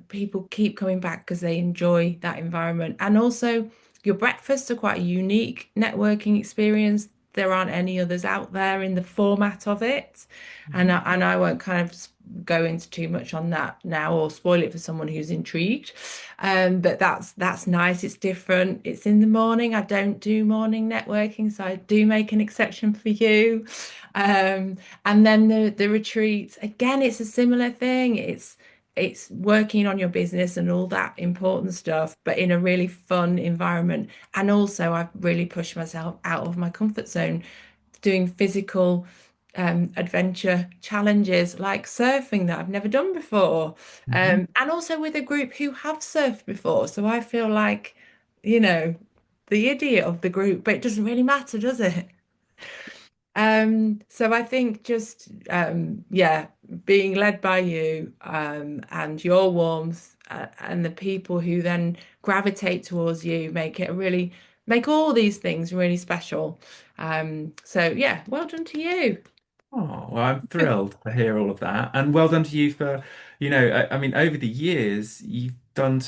S2: People keep coming back because they enjoy that environment, and also your breakfasts are quite a unique networking experience. There aren't any others out there in the format of it.
S1: Mhm.
S2: And I won't kind of go into too much on that now or spoil it for someone who's intrigued. But that's nice. It's different. It's in the morning. I don't do morning networking, so I do make an exception for you. And then the retreats, again, it's a similar thing. It's working on your business and all that important stuff, but in a really fun environment. And also, I've really pushed myself out of my comfort zone, doing physical adventure challenges like surfing that I've never done before.
S1: Mhm.
S2: And also with a group who have surfed before. So I feel like, you know, the idiot of the group, but it doesn't really matter, does it? So I think just yeah, being led by you and your warmth and the people who then gravitate towards you make all these things really special. So yeah, well done to you.
S1: Oh, well, I'm thrilled to hear all of that. And well done to you for, I mean, over the years, you've done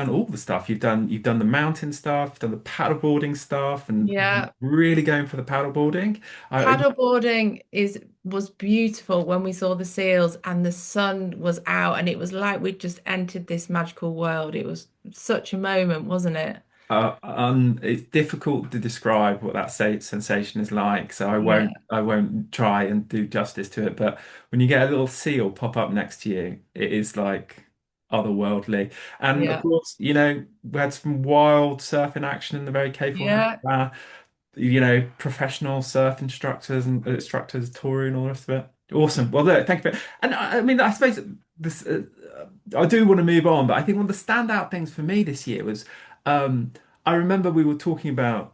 S1: all the stuff. You've done the mountain stuff, you've done the paddleboarding stuff, and
S2: Yeah,
S1: really going for the paddleboarding. I,
S2: paddleboarding is was beautiful when we saw the seals and the sun was out and it was like we'd just entered this magical world. It was such a moment, wasn't it?
S1: It's difficult to describe what that sensation is like, so
S2: Yeah,
S1: I won't try and do justice to it. But when you get a little seal pop up next to you, it is like otherworldly. And of
S2: yeah,
S1: course, we had some wild surfing action in the very capable
S2: yeah.
S1: habitat. Professional surf instructors and instructors touring and all the rest of it. Awesome. Well, look, thank you. And I mean, I suppose this. I do want to move on, but I think one of the standout things for me this year was, um, I remember we were talking about.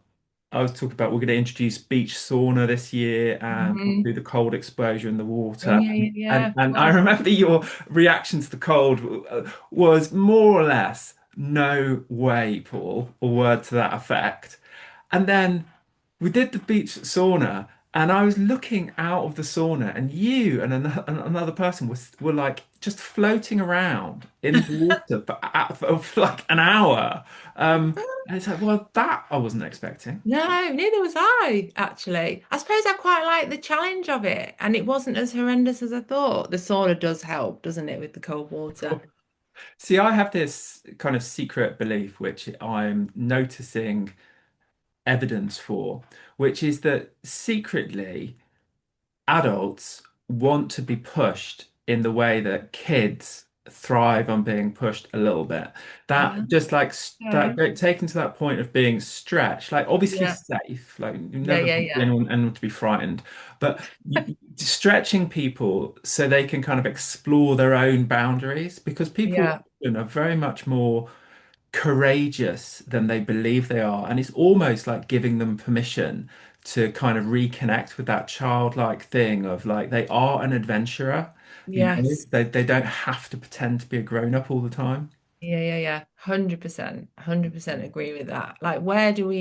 S1: I was talking about we're going to introduce beach sauna this year and we'll
S2: Hmm.
S1: do the cold exposure in the
S2: Oh
S1: water.
S2: yeah, yeah, yeah,
S1: And
S2: of
S1: and I
S2: course.
S1: remember your reaction to the cold was more or less no way, Paul, or word to that effect. And then we did the beach sauna, and I was looking out of the sauna, and you and another person were like just floating around in the water for like an hour. And it's like, well, that I wasn't expecting.
S2: No, neither was I, actually. I suppose I quite like the challenge of it, and it wasn't as horrendous as I thought. The sauna does help, doesn't it, with the cold water?
S1: See, I have this kind of secret belief, which I'm noticing evidence for, which is that secretly, adults want to be pushed in the way that kids thrive on being pushed a little bit.
S2: Ah,
S1: That just like
S2: okay.
S1: taken to that point of being stretched, like obviously
S2: Yeah,
S1: safe, like you
S2: yeah,
S1: never
S2: yeah,
S1: want
S2: yeah,
S1: anyone to be frightened, but stretching people so they can kind of explore their own boundaries because people
S2: yeah,
S1: often are very much more courageous than they believe they are. And it's almost like giving them permission to kind of reconnect with that childlike thing of like they are an adventurer,
S2: yes.
S1: they don't have to pretend to be a grown-up all the time.
S2: Yeah, yeah, yeah. 100%, 100% agree with that. Like, where do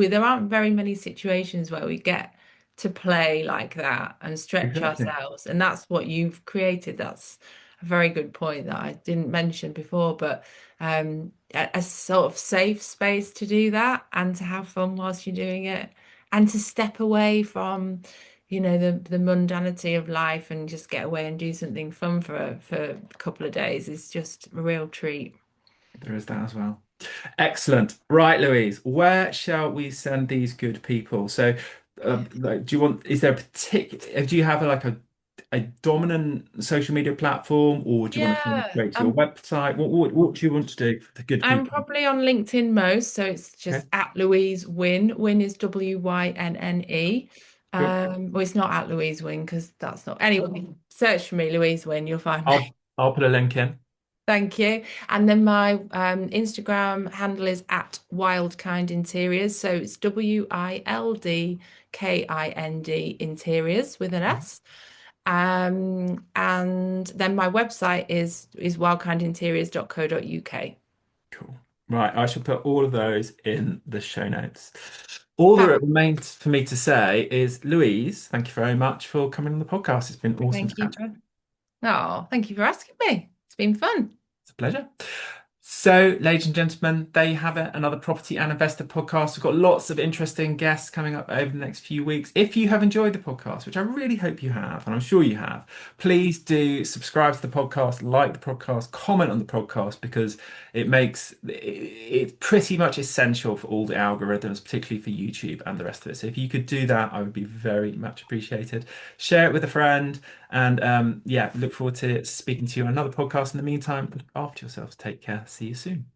S2: there aren't very many situations where we get to play like that and stretch
S1: Exactly.
S2: ourselves. And that's what you've created. That's a very good point that I didn't mention before, but a sort of safe space to do that and to have fun whilst you're doing it and to step away from, the mundanity of life and just get away and do something fun for a couple of days is just a real treat.
S1: There is that as well. Excellent. Right, Louise, where shall we send these good people? So, like, is there a particular, do you have a dominant social media platform or do you want to send it
S2: Yeah,
S1: straight to your website? What do you want to do for the good
S2: I'm
S1: people?
S2: probably on LinkedIn most, so it's
S1: Okay,
S2: just at Louise Wynne. Wynne is Wynne.
S1: cool.
S2: Well, it's not at Louise Wynne because that's not. Anyway, search for me, Louise Wynne, you'll find me.
S1: I'll put a link in.
S2: Thank you. And then my Instagram handle is at Wildkind Interiors, so it's WILDKIND Interiors with an S. And then my website is wildkindinteriors.co.uk.
S1: Cool. Right, I shall put all of those in the show notes. All that
S2: Fab.
S1: remains for me to say is, Louise, thank you very much for coming on the podcast. It's been awesome
S2: Thank
S1: to
S2: you
S1: catch up.
S2: for, oh, thank you for asking me. It's been fun.
S1: It's a pleasure. So, ladies and gentlemen, there you have it. Another property and investor podcast. We've got lots of interesting guests coming up over the next few weeks. If you have enjoyed the podcast, which I really hope you have, and I'm sure you have, please do subscribe to the podcast, like the podcast, comment on the podcast because it's pretty much essential for all the algorithms, particularly for YouTube and the rest of it. So, if you could do that, I would be very much appreciated. Share it with a friend. And yeah, look forward to speaking to you on another podcast. In the meantime, look after yourselves. Take care. See you soon.